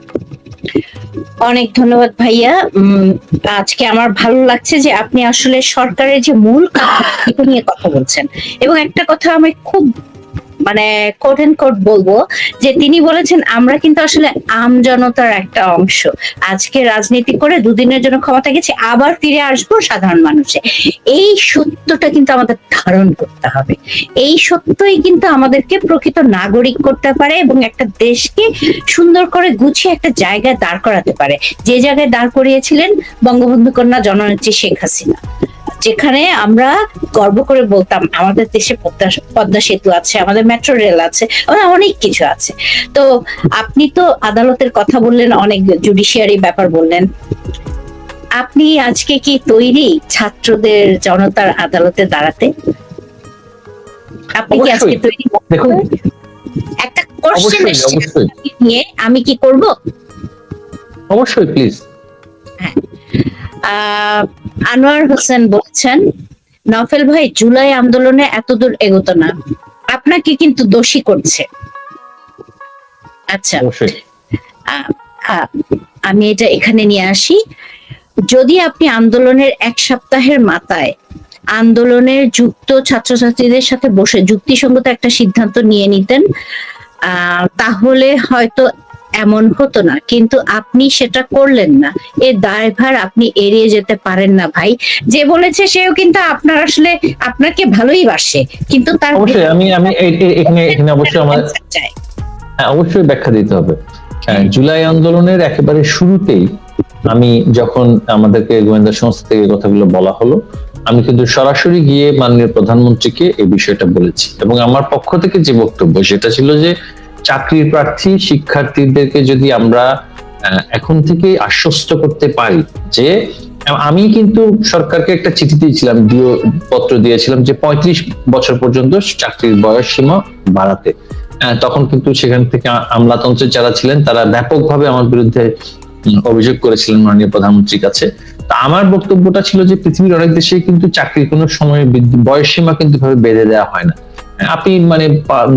[SPEAKER 2] অনেক ধন্যবাদ ভাইয়া। আজকে আমার ভালো লাগছে যে আপনি আসলে সরকারের যে মূল কাজ নিয়ে কথা বলছেন, এবং একটা কথা আমি খুব কোট এন্ড কোট বলবো, যে তিনি বলেছেন আমরা কিন্তু আসলে আম জনতার একটা অংশ। আজকে রাজনীতি করে দুদিনের জন্য ক্ষমতা গেছে, আবার ফিরে আসবো সাধারণ মানুষে। এই সত্যটা কিন্তু আমাদের ধারণ করতে হবে। এই সত্যই কিন্তু আমাদেরকে প্রকৃত নাগরিক করতে পারে, এবং একটা দেশকে সুন্দর করে গুছিয়ে একটা জায়গায় দাঁড় করাতে পারে, যে জায়গায় দাঁড় করিয়েছিলেন বঙ্গবন্ধু কন্যা জননেত্রী শেখ হাসিনা। যেখানে আমরা গর্ব করে বলতাম আমাদের দেশে পদ্মা সেতু আছে, আমাদের মেট্রো রেল আছে, অনেক কিছু আছে। তো আপনি তো আদালতের কথা বললেন, অনেক জুডিশিয়ারি ব্যাপার বললেন। আপনি আজকে কি তৈরি ছাত্রদের, জনতার আদালতে দাঁড়াতে? আপনি কি আজকে তৈরি?
[SPEAKER 1] দেখুন,
[SPEAKER 2] একটা কোশ্চেন নিয়ে আমি কি করব?
[SPEAKER 1] অবশ্যই, প্লিজ।
[SPEAKER 2] হ্যাঁ, আনোয়ার হোসেন বলছেন, নফেল ভাই জুলাই আন্দোলনে এতদূর এগোতো না, আপনাকে কিন্তু দোষী করছে। আচ্ছা, আমি এটা এখানে নিয়ে আসি। যদি আপনি আন্দোলনের 1 সপ্তাহের মাথায় আন্দোলনের যুক্ত ছাত্রছাত্রীদের সাথে বসে যুক্তিসঙ্গত একটা সিদ্ধান্ত নিয়ে নিতেন, তাহলে হয়তো এমন হতো না, কিন্তু আপনি সেটা করলেন না। এর দায়ভার আপনি এড়িয়ে যেতে পারেন না ভাই। যে বলেছে সেও কিন্তু আপনার আসলে আপনাকে ভালোই বাসে, কিন্তু তার
[SPEAKER 1] অবশ্যই আমি এখানে অবশ্যই অবশ্যই ব্যাখ্যা দিতে হবে। জুলাই আন্দোলনের একেবারে শুরুতেই আমি যখন আমাদেরকে গোয়েন্দা সংস্থা থেকে কথাগুলো বলা হলো, আমি কিন্তু সরাসরি গিয়ে মাননীয় প্রধানমন্ত্রীকে এই বিষয়টা বলেছি, এবং আমার পক্ষ থেকে যে বক্তব্য সেটা ছিল যে চাকরির প্রার্থী শিক্ষার্থীদেরকে যদি আমরা এখন থেকে আশ্বস্ত করতে পারি, যে আমি কিন্তু সরকারকে একটা চিঠি দিয়েছিলাম, পত্র দিয়েছিলাম যে 35 বছর পর্যন্ত চাকরির বয়স সীমা বাড়াতে। তখন কিন্তু সেখান থেকে আমলাতন্ত্রের যারা ছিলেন তারা ব্যাপকভাবে আমার বিরুদ্ধে অভিযোগ করেছিলেন মাননীয় প্রধানমন্ত্রীর কাছে। তা আমার বক্তব্যটা ছিল যে পৃথিবীর অনেক দেশে কিন্তু চাকরির কোনো সময় বয়স সীমা কিন্তু ভাবে বেঁধে দেওয়া হয় না। আপনি মানে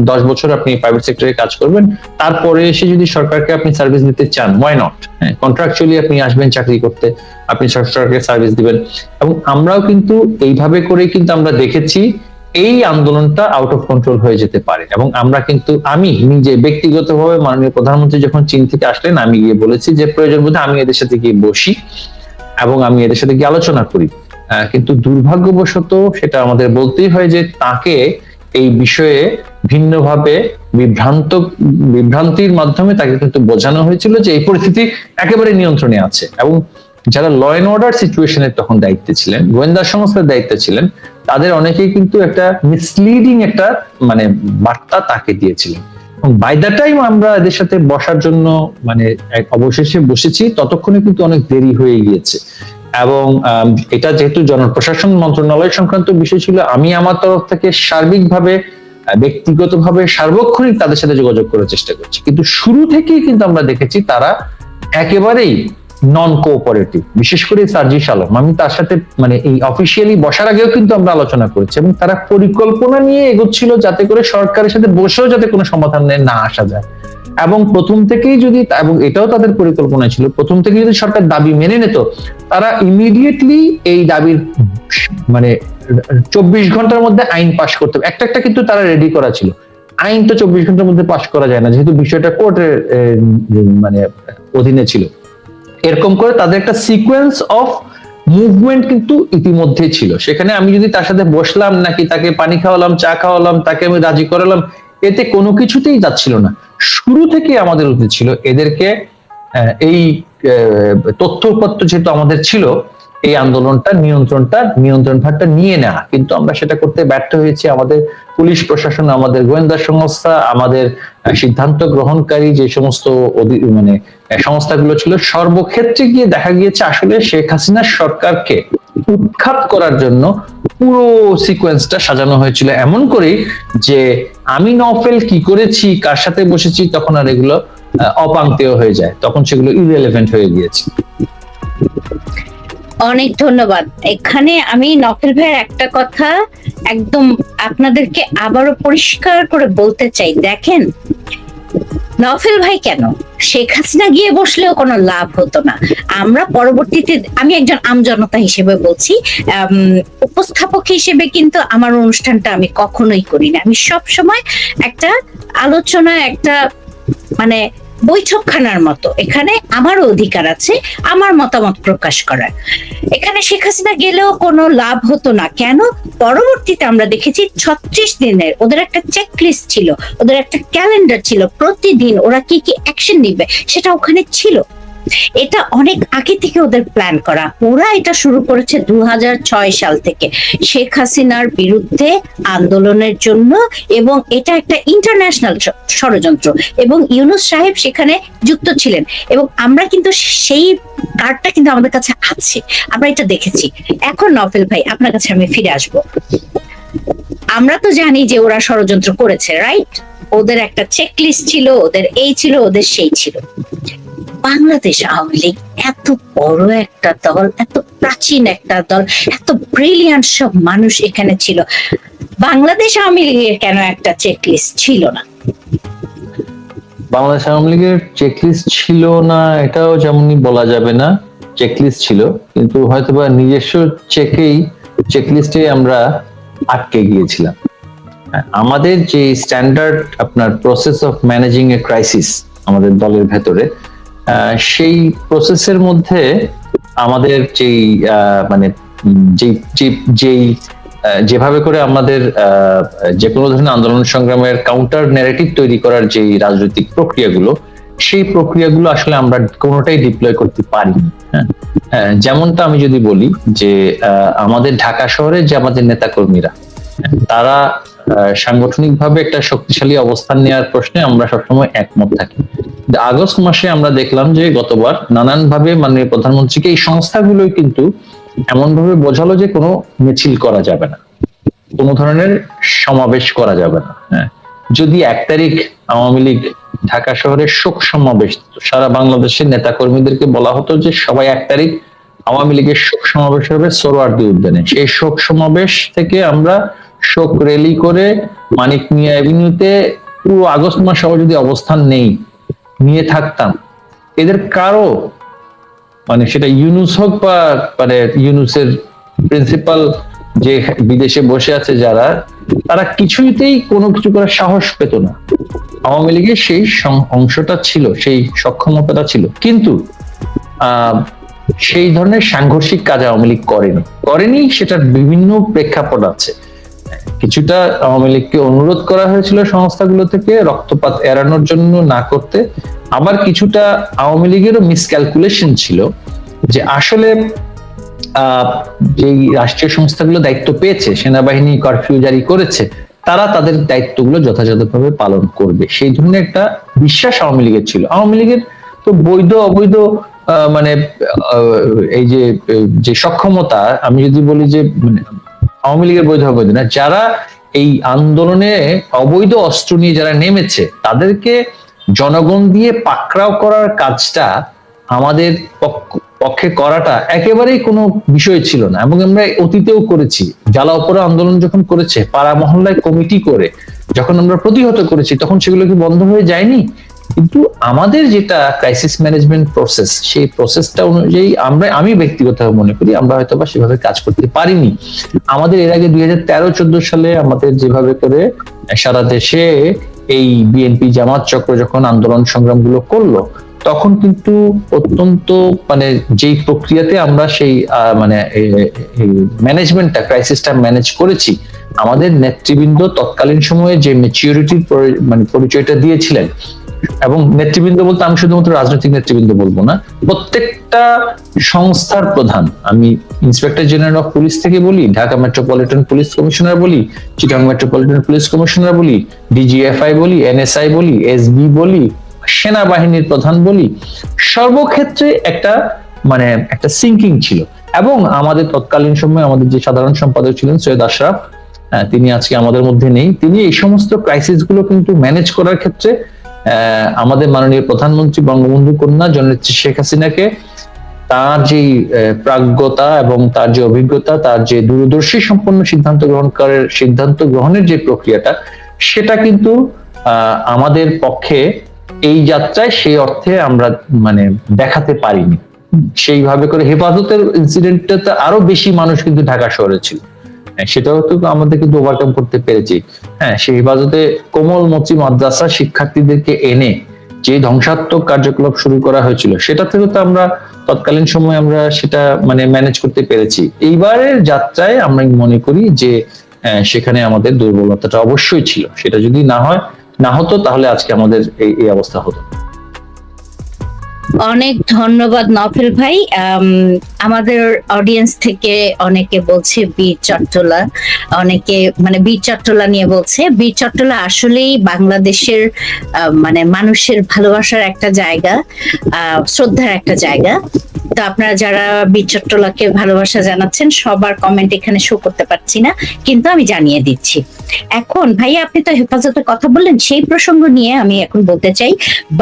[SPEAKER 1] 10 বছর আপনি প্রাইভেট সেক্টরে কাজ করবেন, তারপরে এসে যদি সরকারকে আপনি সার্ভিস দিতে চান, ওয়াই নট? কন্ট্রাকচুয়ালি আপনি আসবেন চাকরি করতে, আপনি সরকারকে সার্ভিস দিবেন। এবং আমরাও কিন্তু এইভাবে করেই কিন্তু আমরা দেখেছি এই আন্দোলনটা আউট অফ কন্ট্রোল হয়ে যেতে পারে। এবং আমরা কিন্তু, আমি নিজে ব্যক্তিগতভাবে মাননীয় প্রধানমন্ত্রী যখন চীন থেকে আসলেন, আমি গিয়ে বলেছি যে প্রয়োজন বোধে আমি এদের সাথে গিয়ে বসি এবং আমি এদের সাথে গিয়ে আলোচনা করি। কিন্তু দুর্ভাগ্যবশত সেটা আমাদের বলতেই হয় যে তাকে এই বিষয়ে ভিন্নভাবে বিভ্রান্তির মাধ্যমে তাকে কিন্তু বোঝানো হয়েছিল যে এই পরিস্থিতি একেবারে নিয়ন্ত্রণে আছে। এবং যারা ল অ্যান্ড অর্ডার সিচুয়েশনের তখন দায়িত্বে ছিলেন, গোয়েন্দা সংস্থার দায়িত্বে ছিলেন, তাদের অনেকেই কিন্তু একটা মিসলিডিং একটা মানে বার্তা তাকে দিয়েছিলেন। বাই দ্য টাইম আমরা এদের সাথে বসার জন্য মানে অবশেষে বসেছি, ততক্ষণে কিন্তু অনেক দেরি হয়ে গিয়েছে। এবং এটা যেহেতু জনপ্রশাসন মন্ত্রণালয় সংক্রান্ত বিষয় ছিল, আমি আমার তরফ থেকে সার্বিকভাবে ব্যক্তিগতভাবে সার্বক্ষণিক তাদের সাথে যোগাযোগ করার চেষ্টা করছি। কিন্তু শুরু থেকেই কিন্তু আমরা দেখেছি তারা একেবারেই নন কোঅপারেটিভ। বিশেষ করে সার্জিস আলম, আমি তার সাথে মানে এই অফিসিয়ালি বসার আগেও কিন্তু আমরা আলোচনা করেছি, এবং তারা পরিকল্পনা নিয়ে এগোচ্ছিল যাতে করে সরকারের সাথে বসেও যাতে কোনো সমাধানে না আসা যায়। এবং প্রথম থেকেই যদি, এবং এটাও তাদের পরিকল্পনা ছিল, প্রথম থেকে যদি সরকার দাবি মেনে নিত, তারা ইমিডিয়েটলি এই দাবির মানে 24 ঘন্টার মধ্যে আইন পাশ করতে হবে। একটা কিন্তু তারা রেডি করা ছিল। আইন তো 24 ঘন্টার মধ্যে পাশ করা যায় না, যেহেতু বিষয়টা কোর্টের মানে অধীনে ছিল। এরকম করে তাদের একটা সিকোয়েন্স অফ মুভমেন্ট কিন্তু ইতিমধ্যেই ছিল। সেখানে আমি যদি তার সাথে বসলাম, নাকি তাকে পানি খাওয়ালাম, চা খাওয়ালাম, তাকে আমি রাজি করালাম, এতে কোনো কিছুতেই যাচ্ছিল না। শুরু থেকে আমাদের উচিত ছিল এদেরকে এই তথ্যপত্র যেহেতু আমাদের ছিল, এই আন্দোলনটা নিয়ন্ত্রণ ভারটা নিয়ে নেওয়া, কিন্তু আমরা সেটা করতে ব্যর্থ হয়েছি। আমাদের পুলিশ প্রশাসন, আমাদের গোয়েন্দা সংস্থা, আমাদের সিদ্ধান্ত গ্রহণকারী যে সমস্ত মানে সংস্থাগুলো ছিল, সর্বক্ষেত্রে গিয়ে দেখা গিয়েছে আসলে শেখ হাসিনার সরকারকে উৎখাত করার জন্য পুরো সিকোয়েন্সটা সাজানো হয়েছিল এমন করে যে আমি নফেল কি করেছি, কার সাথে বসেছি, তখন আর এগুলো অপাংক্তেয় হয়ে যায়, তখন সেগুলো ইররিলেভেন্ট হয়ে গিয়েছে।
[SPEAKER 2] অনেক ধন্যবাদ। এখানে আমি নফেল ভাইয়ের একটা কথা একদম আপনাদেরকে আবারও পরিষ্কার করে বলতে চাই। দেখেন, নফেল ভাই কেন শেখ হাসিনা গিয়ে বসলেও কোনো লাভ হতো না। আমরা পরবর্তীতে, আমি একজন আমজনতা হিসেবে বলছি, উপস্থাপক হিসেবে কিন্তু আমার অনুষ্ঠানটা আমি কখনোই করি না। আমি সব সময় একটা আলোচনা, একটা মানে বৈঠকখানার মতো, এখানে আমারও অধিকার আছে আমার মতামত প্রকাশ করার। এখানে শেখ হাসিনা গেলেও কোনো লাভ হতো না। কেন? পরবর্তীতে আমরা দেখেছি 36 দিনের ওদের একটা চেকলিস্ট ছিল, ওদের একটা ক্যালেন্ডার ছিল, প্রতিদিন ওরা কি কি অ্যাকশন নিবে সেটা ওখানে ছিল। এটা অনেক আগে থেকে ওদের প্ল্যান করা। ওরা এটা শুরু করেছে 2006 সাল থেকে শেখ হাসিনার বিরুদ্ধে আন্দোলনের জন্য, এবং এটা একটা ইন্টারন্যাশনাল ষড়যন্ত্র, এবং ইউনূস সাহেব সেখানে যুক্ত ছিলেন। এবং আমরা কিন্তু সেই কার্ডটা কিন্তু আমাদের কাছে আছে, আমরা এটা দেখেছি। এখন নফেল ভাই, আপনার কাছে আমি ফিরে আসবো। আমরা তো জানি যে ওরা ষড়যন্ত্র করেছে, রাইট? ওদের একটা চেকলিস্ট ছিল, ওদের এই ছিল, ওদের সেই ছিল। বাংলাদেশ আওয়ামী লীগ এত বড় একটা দল, এত প্রাচীন একটা দল, এত ব্রিলিয়ান্ট সব মানুষ এখানে ছিল, বাংলাদেশ আওয়ামী লীগের কেন একটা চেকলিস্ট ছিল না?
[SPEAKER 1] বাংলাদেশ আওয়ামী লীগের চেকলিস্ট ছিল না এটাও যেমনই বলা যাবে না, চেকলিস্ট ছিল, কিন্তু হয়তোবা নিজস্ব চেকলিস্টে আমরা আটকে গিয়েছিলাম। আমাদের যে স্ট্যান্ডার্ড আপনার process of managing A crisis আমাদের দলের ভেতরে, সেই প্রসেসের মধ্যে আমাদের যেই মানে যেভাবে করে আমাদের যে কোনো ধরনের আন্দোলন সংগ্রামের কাউন্টার ন্যারেটিভ তৈরি করার যে রাজনৈতিক প্রক্রিয়াগুলো, সেই প্রক্রিয়াগুলো আসলে আমরা কোনোটাই ডিপ্লয় করতে পারিনি। যেমনটা আমি যদি বলি যে আমাদের ঢাকা শহরে যে আমাদের নেতাকর্মীরা, তারা সাংগঠনিকভাবে একটা শক্তিশালী অবস্থান নেওয়ার প্রশ্নে আমরা সবসময় একমত থাকি। আগস্ট মাসে আমরা দেখলাম যে গতবার নানানভাবে মাননীয় প্রধানমন্ত্রীকে এই সংস্থাগুলোই কিন্তু এমন ভাবে বোঝালো যে কোনো মিছিল করা যাবে না, কোনো ধরনের সমাবেশ করা যাবে না। যদি 1 তারিখ আওয়ামী লীগ ঢাকা শহরের শোক সমাবেশ, সারা বাংলাদেশের নেতা কর্মীদেরকে বলা হতো যে সবাই 1 তারিখ আওয়ামী লীগের শোক সমাবেশ হবে সোহরাওয়ার্দী উদ্যানে। সেই শোক সমাবেশ থেকে আমরা শোক র্যালি করে মানিক মিয়া এভিনিউতে পুরো আগস্ট মাস সহ যদি অবস্থান নিয়ে থাকতাম, এদের কারো মানে সেটা ইউনুস হোক বা মানে ইউনুসের প্রিন্সিপাল যে বিদেশে বসে আছে যারা, তারা কিছুতেই কোনো কিছু করার সাহস পেত না। আওয়ামী লীগের সেই অংশটা ছিল, সেই সক্ষমতাটা ছিল, কিন্তু সেই ধরনের সাংঘর্ষিক কাজ আওয়ামী লীগ করেনি। সেটার বিভিন্ন প্রেক্ষাপট আছে। কিছুটা আওয়ামী লীগকে অনুরোধ করা হয়েছিল সংস্থাগুলো থেকে রক্তপাত এড়ানোর জন্য না করতে, আবার কিছুটা আওয়ামী লীগেরও মিসক্যালকুলেশন ছিল যে আসলে যে রাষ্ট্রীয় সংস্থাগুলো দায়িত্ব পেয়েছে, সেনাবাহিনী কারফিউ জারি করেছে, তারা তাদের দায়িত্বগুলো যথাযথভাবে পালন করবে, সেই ধরনের একটা বিশ্বাস আওয়ামী লীগের ছিল। আওয়ামী লীগের তো বৈধ অবৈধ মানে এই যে সক্ষমতা, আমি যদি বলি যে মানে আওয়ামী লীগের বৈধ অবৈধ না, যারা এই আন্দোলনে অবৈধ অস্ত্র নিয়ে যারা নেমেছে তাদেরকে জনগণ দিয়ে পাকড়াও করার কাজটা আমাদের পক্ষে করাটা একেবারেই কোনো বিষয় ছিল না। এবং আমরা অতীতেও করেছি, জ্বালা উপরে আন্দোলন যখন করেছে, পাড়া মহল্লায় কমিটি করে যখন আমরা প্রতিহত করেছি, তখন সেগুলো কি বন্ধ হয়ে যায়নি? কিন্তু আমাদের যেটা ক্রাইসিস ম্যানেজমেন্ট প্রসেস, সেই প্রসেসটা অনুযায়ী আমি ব্যক্তিগতভাবে মনে করি আমরা হয়তো বা সেভাবে কাজ করতে পারিনি। আমাদের এর আগে 2013-14 সালে আমাদের যেভাবে করে সারা দেশে এই বিএনপি জামাত চক্র যখন আন্দোলন সংগ্রামগুলো করলো, তখন কিন্তু অত্যন্ত মানে যেই প্রক্রিয়াতে আমরা সেই মানে ম্যানেজমেন্টটা, ক্রাইসিসটা ম্যানেজ করেছি, আমাদের নেতৃবৃন্দ তৎকালীন সময়ে যে ম্যাচিউরিটির মানে পরিচয়টা দিয়েছিলেন, এবং নেতৃবৃন্দ বলতে আমি শুধুমাত্র রাজনৈতিক নেতৃবৃন্দ বলবো না, প্রত্যেকটা সংস্থার প্রধান, আমি ইন্সপেক্টর জেনারেল অফ পুলিশ থেকে বলি, ঢাকা মেট্রোপলিটন পুলিশ কমিশনার বলি, চিটাগং মেট্রোপলিটন পুলিশ কমিশনার বলি, ডিজিএফআই বলি, এনএসআই বলি, এসবি বলি, সেনাবাহিনীর প্রধান বলি, সর্বক্ষেত্রে একটা মানে একটা সিঙ্কিং ছিল। এবং আমাদের তৎকালীন সময়ে আমাদের যে সাধারণ সম্পাদক ছিলেন সৈয়দ আশরাফ, তিনি আজকে আমাদের মধ্যে নেই, তিনি এই সমস্ত ক্রাইসিস গুলো কিন্তু ম্যানেজ করার ক্ষেত্রে আমাদের মাননীয় প্রধানমন্ত্রী বঙ্গবন্ধু কন্যা জননেত্রী শেখ হাসিনাকে তার যে প্রাজ্ঞতা এবং তার যে অভিজ্ঞতা, তার যে দূরদর্শী সম্পন্ন সিদ্ধান্ত গ্রহণের যে প্রক্রিয়াটা, সেটা কিন্তু আমাদের পক্ষে এই যাত্রায় সেই অর্থে আমরা মানে দেখাতে পারিনি। সেইভাবে করে হেফাজতের ইনসিডেন্টটাতে আরো বেশি মানুষ কিন্তু ঢাকা শহরে ছিল, সেটাও তো আমাদের কিন্তু ওভারকাম করতে পেরেছি। হ্যাঁ, সেই হেফাজতে কোমলমতি মাদ্রাসা শিক্ষার্থীদেরকে এনে যে ধ্বংসাত্মক কার্যকলাপ শুরু করা হয়েছিল, সেটা থেকে তো আমরা তৎকালীন সময় আমরা সেটা মানে ম্যানেজ করতে পেরেছি। এইবারের যাত্রায় আমরা মনে করি যে সেখানে আমাদের দুর্বলতাটা অবশ্যই ছিল, সেটা যদি না হতো তাহলে আজকে আমাদের এই অবস্থা হতো।
[SPEAKER 2] অনেক ধন্যবাদ নফেল ভাই। আমাদের অডিয়েন্স থেকে অনেকে বলছে বীর চট্টলা, অনেকে মানে বীর চট্টলা নিয়ে বলছে। বীর চট্টলা আসলেই বাংলাদেশের মানে মানুষের ভালোবাসার একটা জায়গা, শ্রদ্ধার একটা জায়গা। তো আপনারা যারা বীর চট্টলাকে ভালোবাসা জানাচ্ছেন, সবার কমেন্ট এখানে শো করতে পারছি না, কিন্তু আমি জানিয়ে দিচ্ছি। এখন ভাইয়া, আপনি তো হেফাজতের কথা বললেন, সেই প্রসঙ্গ নিয়ে আমি এখন বলতে চাই,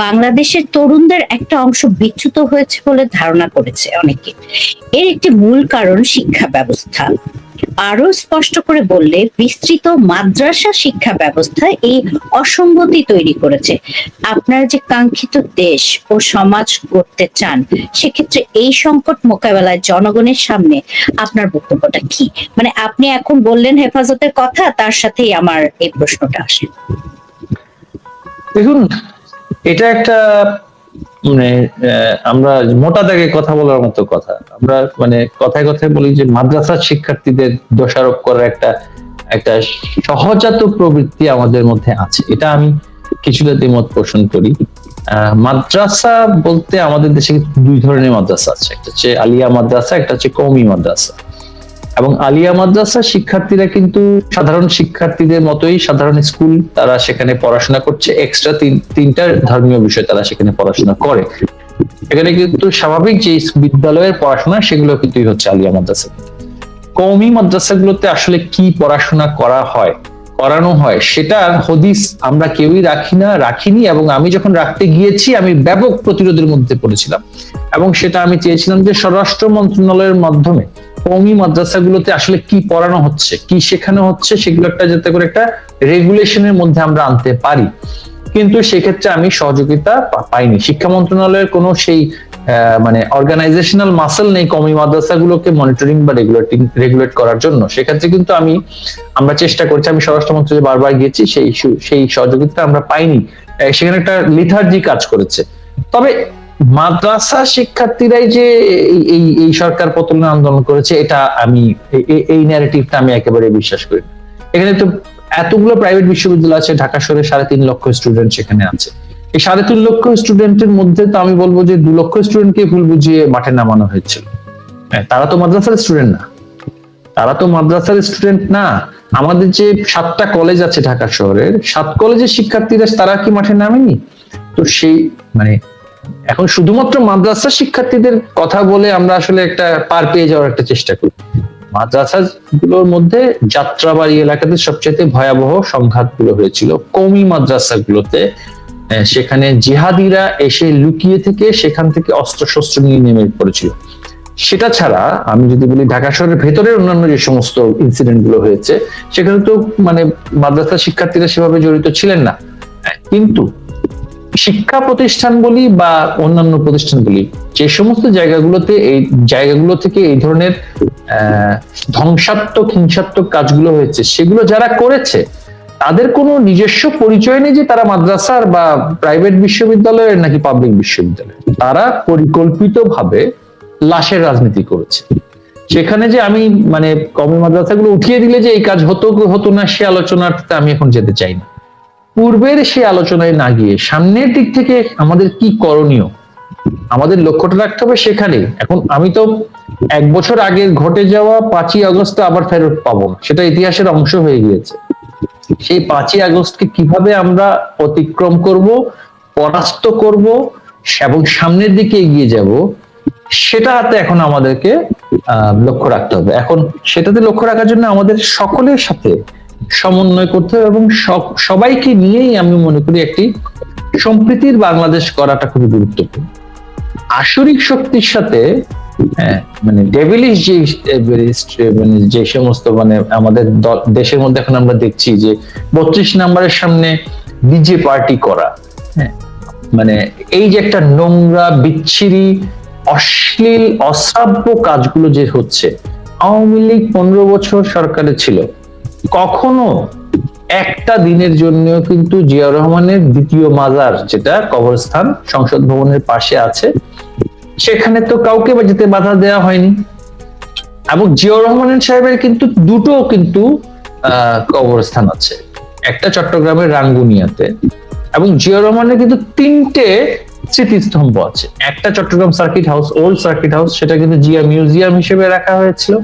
[SPEAKER 2] বাংলাদেশের তরুণদের একটা অংশ বিচ্যুত হয়েছে বলে ধারণা করেছে অনেকে। এর একটি মূল কারণ শিক্ষা ব্যবস্থা। আরো স্পষ্ট করে বললে, বিস্তৃত মাদ্রাসা শিক্ষা ব্যবস্থা এই অসঙ্গতি তৈরি করেছে। আপনারা যে কাঙ্ক্ষিত দেশ ও সমাজ গড়তে চান, সেক্ষেত্রে এই সংকট মোকাবেলায় জনগণের সামনে আপনার বক্তব্যটা কি? মানে আপনি এখন বললেন হেফাজতের কথা, তার সাথেই আমার এই প্রশ্নটা আসে।
[SPEAKER 1] দেখুন, এটা একটা মানে আমরা মোটা দাগে কথা বলার মতো কথা। আমরা মানে কথায় কথায় বলি যে মাদ্রাসার শিক্ষার্থীদের দোষারোপ করার একটা সহজাত প্রবৃত্তি আমাদের মধ্যে আছে, এটা আমি কিছুটা দ্বিমত পোষণ করি। মাদ্রাসা বলতে আমাদের দেশে দুই ধরনের মাদ্রাসা আছে, একটা হচ্ছে আলিয়া মাদ্রাসা, একটা হচ্ছে কওমি মাদ্রাসা। এবং আলিয়া মাদ্রাসা শিক্ষার্থীরা কিন্তু সাধারণ শিক্ষার্থীদের মতোই সাধারণ স্কুল, তারা সেখানে পড়াশোনা করছে, এক্সট্রা তিনটা ধর্মীয় বিষয় তারা সেখানে পড়াশোনা করে। এখানে কিন্তু স্বাভাবিক যে বিদ্যালয়ের পড়াশোনা, সেগুলো কিন্তু হচ্ছে আলিয়া মাদ্রাসা। কওমি মাদ্রাসাগুলোতে আসলে কি পড়াশোনা করানো হয় সেটার হদিস আমরা কেউই রাখিনি। এবং আমি যখন রাখতে গিয়েছি, আমি ব্যাপক প্রতিরোধের মধ্যে পড়েছিলাম, এবং সেটা আমি চেয়েছিলাম যে স্বরাষ্ট্র মন্ত্রণালয়ের মাধ্যমে কওমি মাদ্রাসাগুলোতে আসলে কি পড়ানো হচ্ছে, কি শেখানো হচ্ছে, সেগুলো একটা যাতে করে একটা রেগুলেশনের মধ্যে আমরা আনতে পারি। কিন্তু সেক্ষেত্রে আমি সহযোগিতা পাইনি। শিক্ষা মন্ত্রণালয়ের কোনো সেই মানে অর্গানাইজেশনাল মাসল নেই কওমি মাদ্রাসাগুলোকে মনিটরিং বা রেগুলেট করার জন্য। সেক্ষেত্রে কিন্তু আমরা চেষ্টা করছি, আমি স্বরাষ্ট্রমন্ত্রী বারবার গিয়েছি, সেই সহযোগিতা আমরা পাইনি। সেখানে একটা লিথার্জি কাজ করেছে। তবে মাদ্রাসা শিক্ষার্থীরাই যে এই সরকার পতনের আন্দোলন করেছে, এটা আমি এই ন্যারেটিভটা আমি একেবারে বিশ্বাস করি। এখানে তো এতগুলো প্রাইভেট বিশ্ববিদ্যালয় আছে, ঢাকা শহরে 3.5 লক্ষ স্টুডেন্ট সেখানে আছে। এই 3.5 লক্ষ স্টুডেন্টের মধ্যে তো আমি বলবো যে 2 লক্ষ স্টুডেন্টকে ভুল বুঝিয়ে মাঠে নামানো হয়েছিল। তারা তো মাদ্রাসার স্টুডেন্ট না, তারা তো মাদ্রাসার স্টুডেন্ট না। আমাদের যে 7টা কলেজ আছে ঢাকা শহরের, 7 কলেজের শিক্ষার্থীরা তারা কি মাঠে নামেনি? তো সেই মানে এখন শুধুমাত্র মাদ্রাসা শিক্ষার্থীদের কথা বলে আমরা আসলে একটা পার পেয়ে যাওয়ার একটা চেষ্টা করি। মাদ্রাসা গুলোর মধ্যে যাত্রাবাড়ি এলাকাতে সবচেয়ে ভয়াবহ সংঘাতগুলো হয়েছিল কওমি মাদ্রাসাগুলোতে। সেখানে জিহাদিরা এসে লুকিয়ে থেকে সেখান থেকে অস্ত্রশস্ত্র নিয়ে নেমে পড়েছিল। সেটা ছাড়া আমি যদি বলি ঢাকা শহরের ভেতরের অন্যান্য যে সমস্ত ইনসিডেন্ট গুলো হয়েছে, সেখানে তো মানে মাদ্রাসা শিক্ষার্থীরা সেভাবে জড়িত ছিলেন না। কিন্তু শিক্ষা প্রতিষ্ঠান বলি বা অন্যান্য প্রতিষ্ঠান বলি, যে সমস্ত জায়গাগুলো থেকে এই ধরনের ধ্বংসাত্মক হিংসাত্মক কাজগুলো হয়েছে, সেগুলো যারা করেছে তাদের কোনো নিজস্ব পরিচয় নেই যে তারা মাদ্রাসার বা প্রাইভেট বিশ্ববিদ্যালয়ের নাকি পাবলিক বিশ্ববিদ্যালয়। তারা পরিকল্পিতভাবে লাশের রাজনীতি করেছে। সেখানে যে আমি মানে কওমি মাদ্রাসাগুলো উঠিয়ে দিলে যে এই কাজ হতো না, সে আলোচনাতে আমি এখন যেতে চাই না। পূর্বের সেই আলোচনায় না গিয়ে সামনের দিক থেকে আমাদের কি করণীয়, আমাদের লক্ষ্যটা রাখতে হবে সেখানে। এখন আমি তো 1 বছর আগে ঘটে যাওয়া 5ই আগস্ট আবার ফেরত পাবো না, সেটা ইতিহাসের অংশ হয়ে গিয়েছে। সেই 5ই আগস্টকে কিভাবে আমরা অতিক্রম করব, পরাস্ত করব এবং সামনের দিকে এগিয়ে যাব, সেটা হাতে এখন আমাদেরকে লক্ষ্য রাখতে হবে। এখন সেটাতে লক্ষ্য রাখার জন্য আমাদের সকলের সাথে সমন্বয় করতে হবে এবং সবাইকে নিয়েই আমি মনে করি একটি সম্প্রীতির বাংলাদেশ করাটা খুবই গুরুত্বপূর্ণ। আসরিক শক্তির সাথে মানে ডেভিলিশ যে সমস্ত মানে আমাদের দেশের মধ্যে এখন আমরা দেখছি যে 32 নম্বরের সামনে ডিজে পার্টি করা, মানে এই যে একটা নোংরা বিচ্ছিরি অশ্লীল অশ্রাব্য কাজগুলো যে হচ্ছে। আওয়ামী লীগ 15 বছর সরকারে ছিল, কখনো একটা দিনের জন্য কিন্তু জিয়াউর রহমানের দ্বিতীয় মাজার, যেটা কবরস্থান সংসদ ভবনের পাশে আছে, সেখানে তো কাউকে যেতে বাধা দেওয়া হয়নি। এবং জিয়াউর রহমানের সাহেবের কিন্তু দুটো কিন্তু কবরস্থান আছে, একটা চট্টগ্রামের রাঙ্গুনিয়াতে, এবং জিয়াউর রহমানের কিন্তু 3টে স্মৃতিস্তম্ভ আছে। একটা Chittagong circuit house, old circuit house, সেটা কিন্তু জিয়া মিউজিয়াম হিসেবে রাখা হয়েছিল।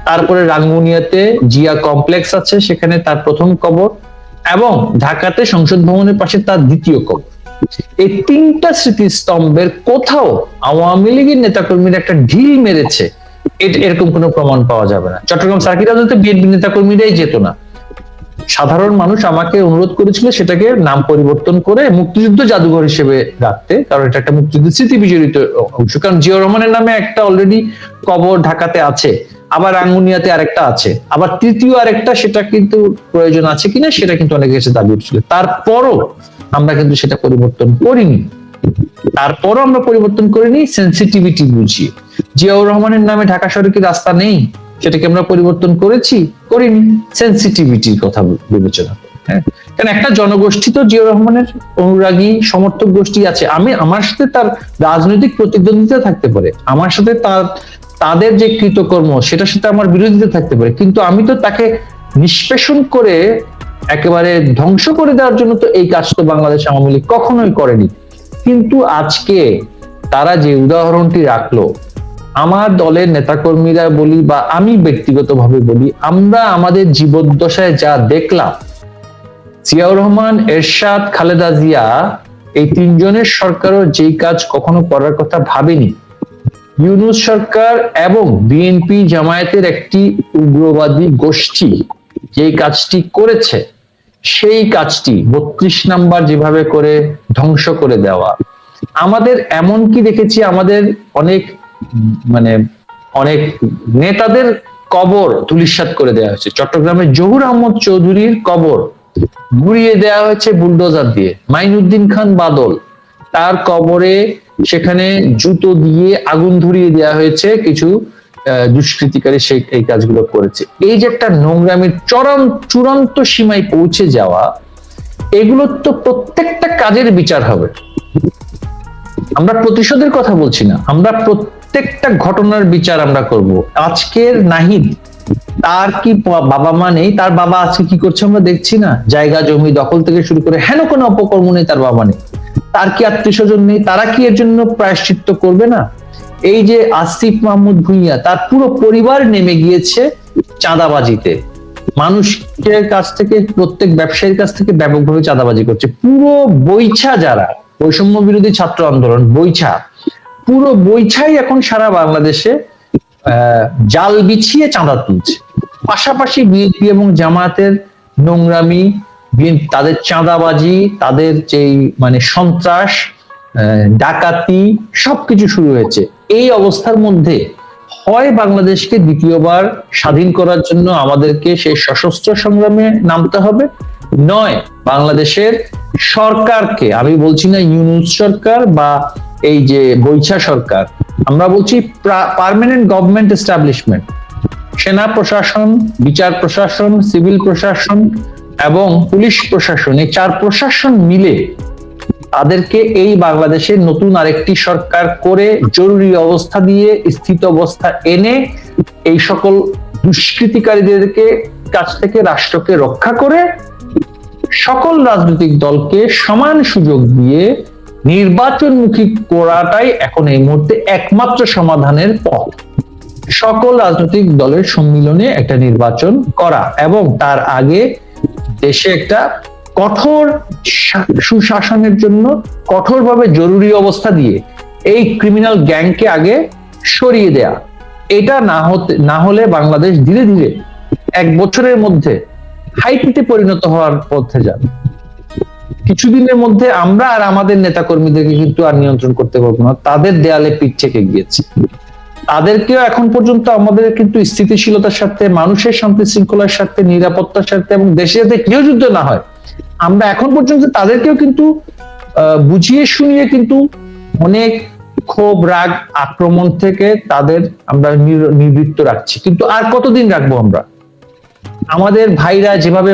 [SPEAKER 1] তারপরে রাঙ্গুনিয়াতে জিয়া কমপ্লেক্স আছে, সেখানে তার প্রথম কবর, এবং ঢাকাতে সংসদ ভবনের পাশে তার দ্বিতীয় কবর। এই 3টা স্মৃতিস্তম্ভের কোথাও আওয়ামী লীগের নেতাকর্মীরা একটা ঢিল মেরেছে এরকম কোনো প্রমাণ পাওয়া যাবে না। চট্টগ্রাম সার্কিট হাউসে বিএনপি নেতাকর্মীরাই যেত না। সাধারণ মানুষ আমাকে অনুরোধ করেছিল সেটাকে নাম পরিবর্তন করে মুক্তিযুদ্ধ জাদুঘর হিসেবে রাখতে, কারণ এটা একটা মুক্তিযুদ্ধ স্মৃতি বিজড়িত অংশ। কারণ জিয়াউর রহমানের নামে একটা অলরেডি কবর ঢাকাতে আছে, আবার রাঙ্গুনিয়াতে আরেকটা আছে, আবার তৃতীয় আরেকটা, সেটা কিন্তু প্রয়োজন আছে কিনা সেটা কিন্তু অনেকে এসে দাবি উঠছিল। তারপরও আমরা কিন্তু সেটা পরিবর্তন করিনি। সেন্সিটিভিটি বুঝিয়ে। জিয়াউর রহমানের নামে ঢাকা শহরে কি রাস্তা নেই, সেটাকে আমরা পরিবর্তন করিনি, সেন্সিটিভিটির কথা বিবেচনা করে। হ্যাঁ, কারণ একটা জনগোষ্ঠী তো জিয়াউর রহমানের অনুরাগী সমর্থক গোষ্ঠী আছে। আমার সাথে তার রাজনৈতিক প্রতিদ্বন্দ্বিতা থাকতে পারে, আমার সাথে তাদের যে কৃতকর্ম সেটার সাথে আমার বিরোধিতা থাকতে পারে, কিন্তু আমি তো তাকে নিষ্পেষণ করে একেবারে ধ্বংস করে দেওয়ার জন্য তো এই কাজ তো বাংলাদেশ আওয়ামী লীগ কখনোই করেনি। কিন্তু আজকে তারা যে উদাহরণটি রাখলো, আমার দলের নেতাকর্মীরা বলি বা আমি ব্যক্তিগতভাবে বলি, আমরা আমাদের জীবদ্দশায় যা দেখলাম, জিয়াউর রহমান, এরশাদ, খালেদা জিয়া, এই 3 জনের সরকারও যেই কাজ কখনো করার কথা ভাবেনি, ইউনূস সরকার এবং বিএনপি জামায়াতের একটি উগ্রবাদী গোষ্ঠী যেই কাজটি করেছে, সেই কাজটি 32 নাম্বার যেভাবে করে ধ্বংস করে দেওয়া। আমাদের এমনকি দেখেছি, আমাদের অনেক মানে অনেক নেতাদের কবর ধূলিসাৎ করে দেওয়া হয়েছে। চট্টগ্রামের জহুর আহমদ চৌধুরীর কবর গুড়িয়ে দেওয়া হয়েছে বুলডোজার দিয়ে। মাইনুদ্দিন খান বাদল, তার কবরে সেখানে জুতো দিয়ে আগুন ধরিয়ে দেওয়া হয়েছে। কিছু দুষ্কৃতিকারী সেই এই কাজগুলো করেছে। এই যে একটা নোংরামির চূড়ান্ত সীমায় পৌঁছে যাওয়া, এগুলোর তো প্রত্যেকটা কাজের বিচার হবে। আমরা প্রতিশোধের কথা বলছি না, আমরা প্রত্যেকটা ঘটনার বিচার আমরা করব। আজকের নাহিদ, তার কি বাবা মা নেই? তার বাবা আজকে কি করছে আমরা দেখছি না? জায়গা জমি দখল থেকে শুরু করে হেন কোনো অপকর্ম নেই, তার বাবা নেই। তার কি আত্মীয় স্বজন নেই? তারা কি এর জন্য প্রায়শ্চিত্ত করবে না? এই যে আসিফ মাহমুদ ভুঁইয়া, তার পুরো পরিবার নেমে গিয়েছে চাঁদাবাজিতে। মানুষের কাছ থেকে, প্রত্যেক ব্যবসায়ীর কাছ থেকে ব্যাপকভাবে চাঁদাবাজি করছে। পুরো বৈছা, যারা বৈষম্য বিরোধী ছাত্র আন্দোলন বৈছা, পুরো বৈছাই এখন সারা বাংলাদেশে জাল বিছিয়ে চাঁদা তুলছে। পাশাপাশি বিএনপি এবং জামায়াতের নোংরামি, তাদের চাঁদাবাজি, তাদের যেই মানে সন্ত্রাস, ডাকাতি, সবকিছু শুরু হয়েছে। এই অবস্থার মধ্যে হয় বাংলাদেশকে দ্বিতীয়বার স্বাধীন করার জন্য আমাদেরকে সেই সশস্ত্র সংগ্রামে নামতে হবে, নয় বাংলাদেশের সরকারকে, আমি বলছি না ইউনূস সরকার বা এই যে বৈছা সরকার, আমরা বলছি পার্মানেন্ট গভর্নমেন্ট এস্টাবলিশমেন্ট, সেনা প্রশাসন, বিচার প্রশাসন, সিভিল প্রশাসন এবং পুলিশ প্রশাসন, এই 4 প্রশাসন মিলে তাদেরকে এই বাংলাদেশের নতুন আরেকটি সরকার করে জরুরি অবস্থা দিয়ে স্থিত অবস্থা এনে এই সকল দুষ্কৃতিকারীদেরকে কাছ থেকে রাষ্ট্রকে রক্ষা করে সকল রাজনৈতিক দলকে সমান সুযোগ দিয়ে নির্বাচনমুখী করাটাই এখন এই মুহূর্তে একমাত্র সমাধানের পথ। সকল রাজনৈতিক দলের সম্মিলনে একটা নির্বাচন করা এবং তার আগে দেশে একটা কঠোর সুশাসনের জন্য কঠোরভাবে জরুরি অবস্থা দিয়ে এই ক্রিমিনাল গ্যাংকে আগে সরিয়ে দেয়া। এটা না হলে বাংলাদেশ ধীরে ধীরে 1 বছরের মধ্যে হাইতিতে পরিণত হওয়ার পথে যাবে। কিছুদিনের মধ্যে আমরা আর আমাদের নেতাকর্মীদেরকে কিন্তু আর নিয়ন্ত্রণ করতে পারবো না, তাদের দেয়ালে পিঠ থেকে গিয়েছে। তাদেরকেও এখন পর্যন্ত আমাদের কিন্তু স্থিতিশীলতার সাথে, মানুষের শান্তি শৃঙ্খলার সাথে, নিরাপত্তার সাথে এবং দেশে যাতে গৃহযুদ্ধ না হয়, আমরা এখন পর্যন্ত তাদেরকেও কিন্তু বুঝিয়ে শুনিয়ে কিন্তু অনেক ক্ষোভ, রাগ, আক্রমণ থেকে তাদের আমরা নিবৃত্ত রাখছি। কিন্তু আর কতদিন রাখবো আমরা? আমাদের ভাইরা যেভাবে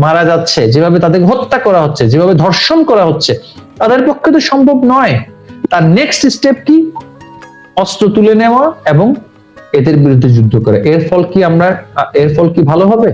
[SPEAKER 1] মারা যাচ্ছে, যেভাবে তাদের হত্যা করা হচ্ছে, যেভাবে ধর্ষণ করা হচ্ছে, তাদের পক্ষে তো সম্ভব নয়। তার নেক্সট স্টেপ কি? অস্ত্র তুলে নেওয়া এবং এদের বিরুদ্ধে যুদ্ধ করা। এর ফল কি ভালো হবে?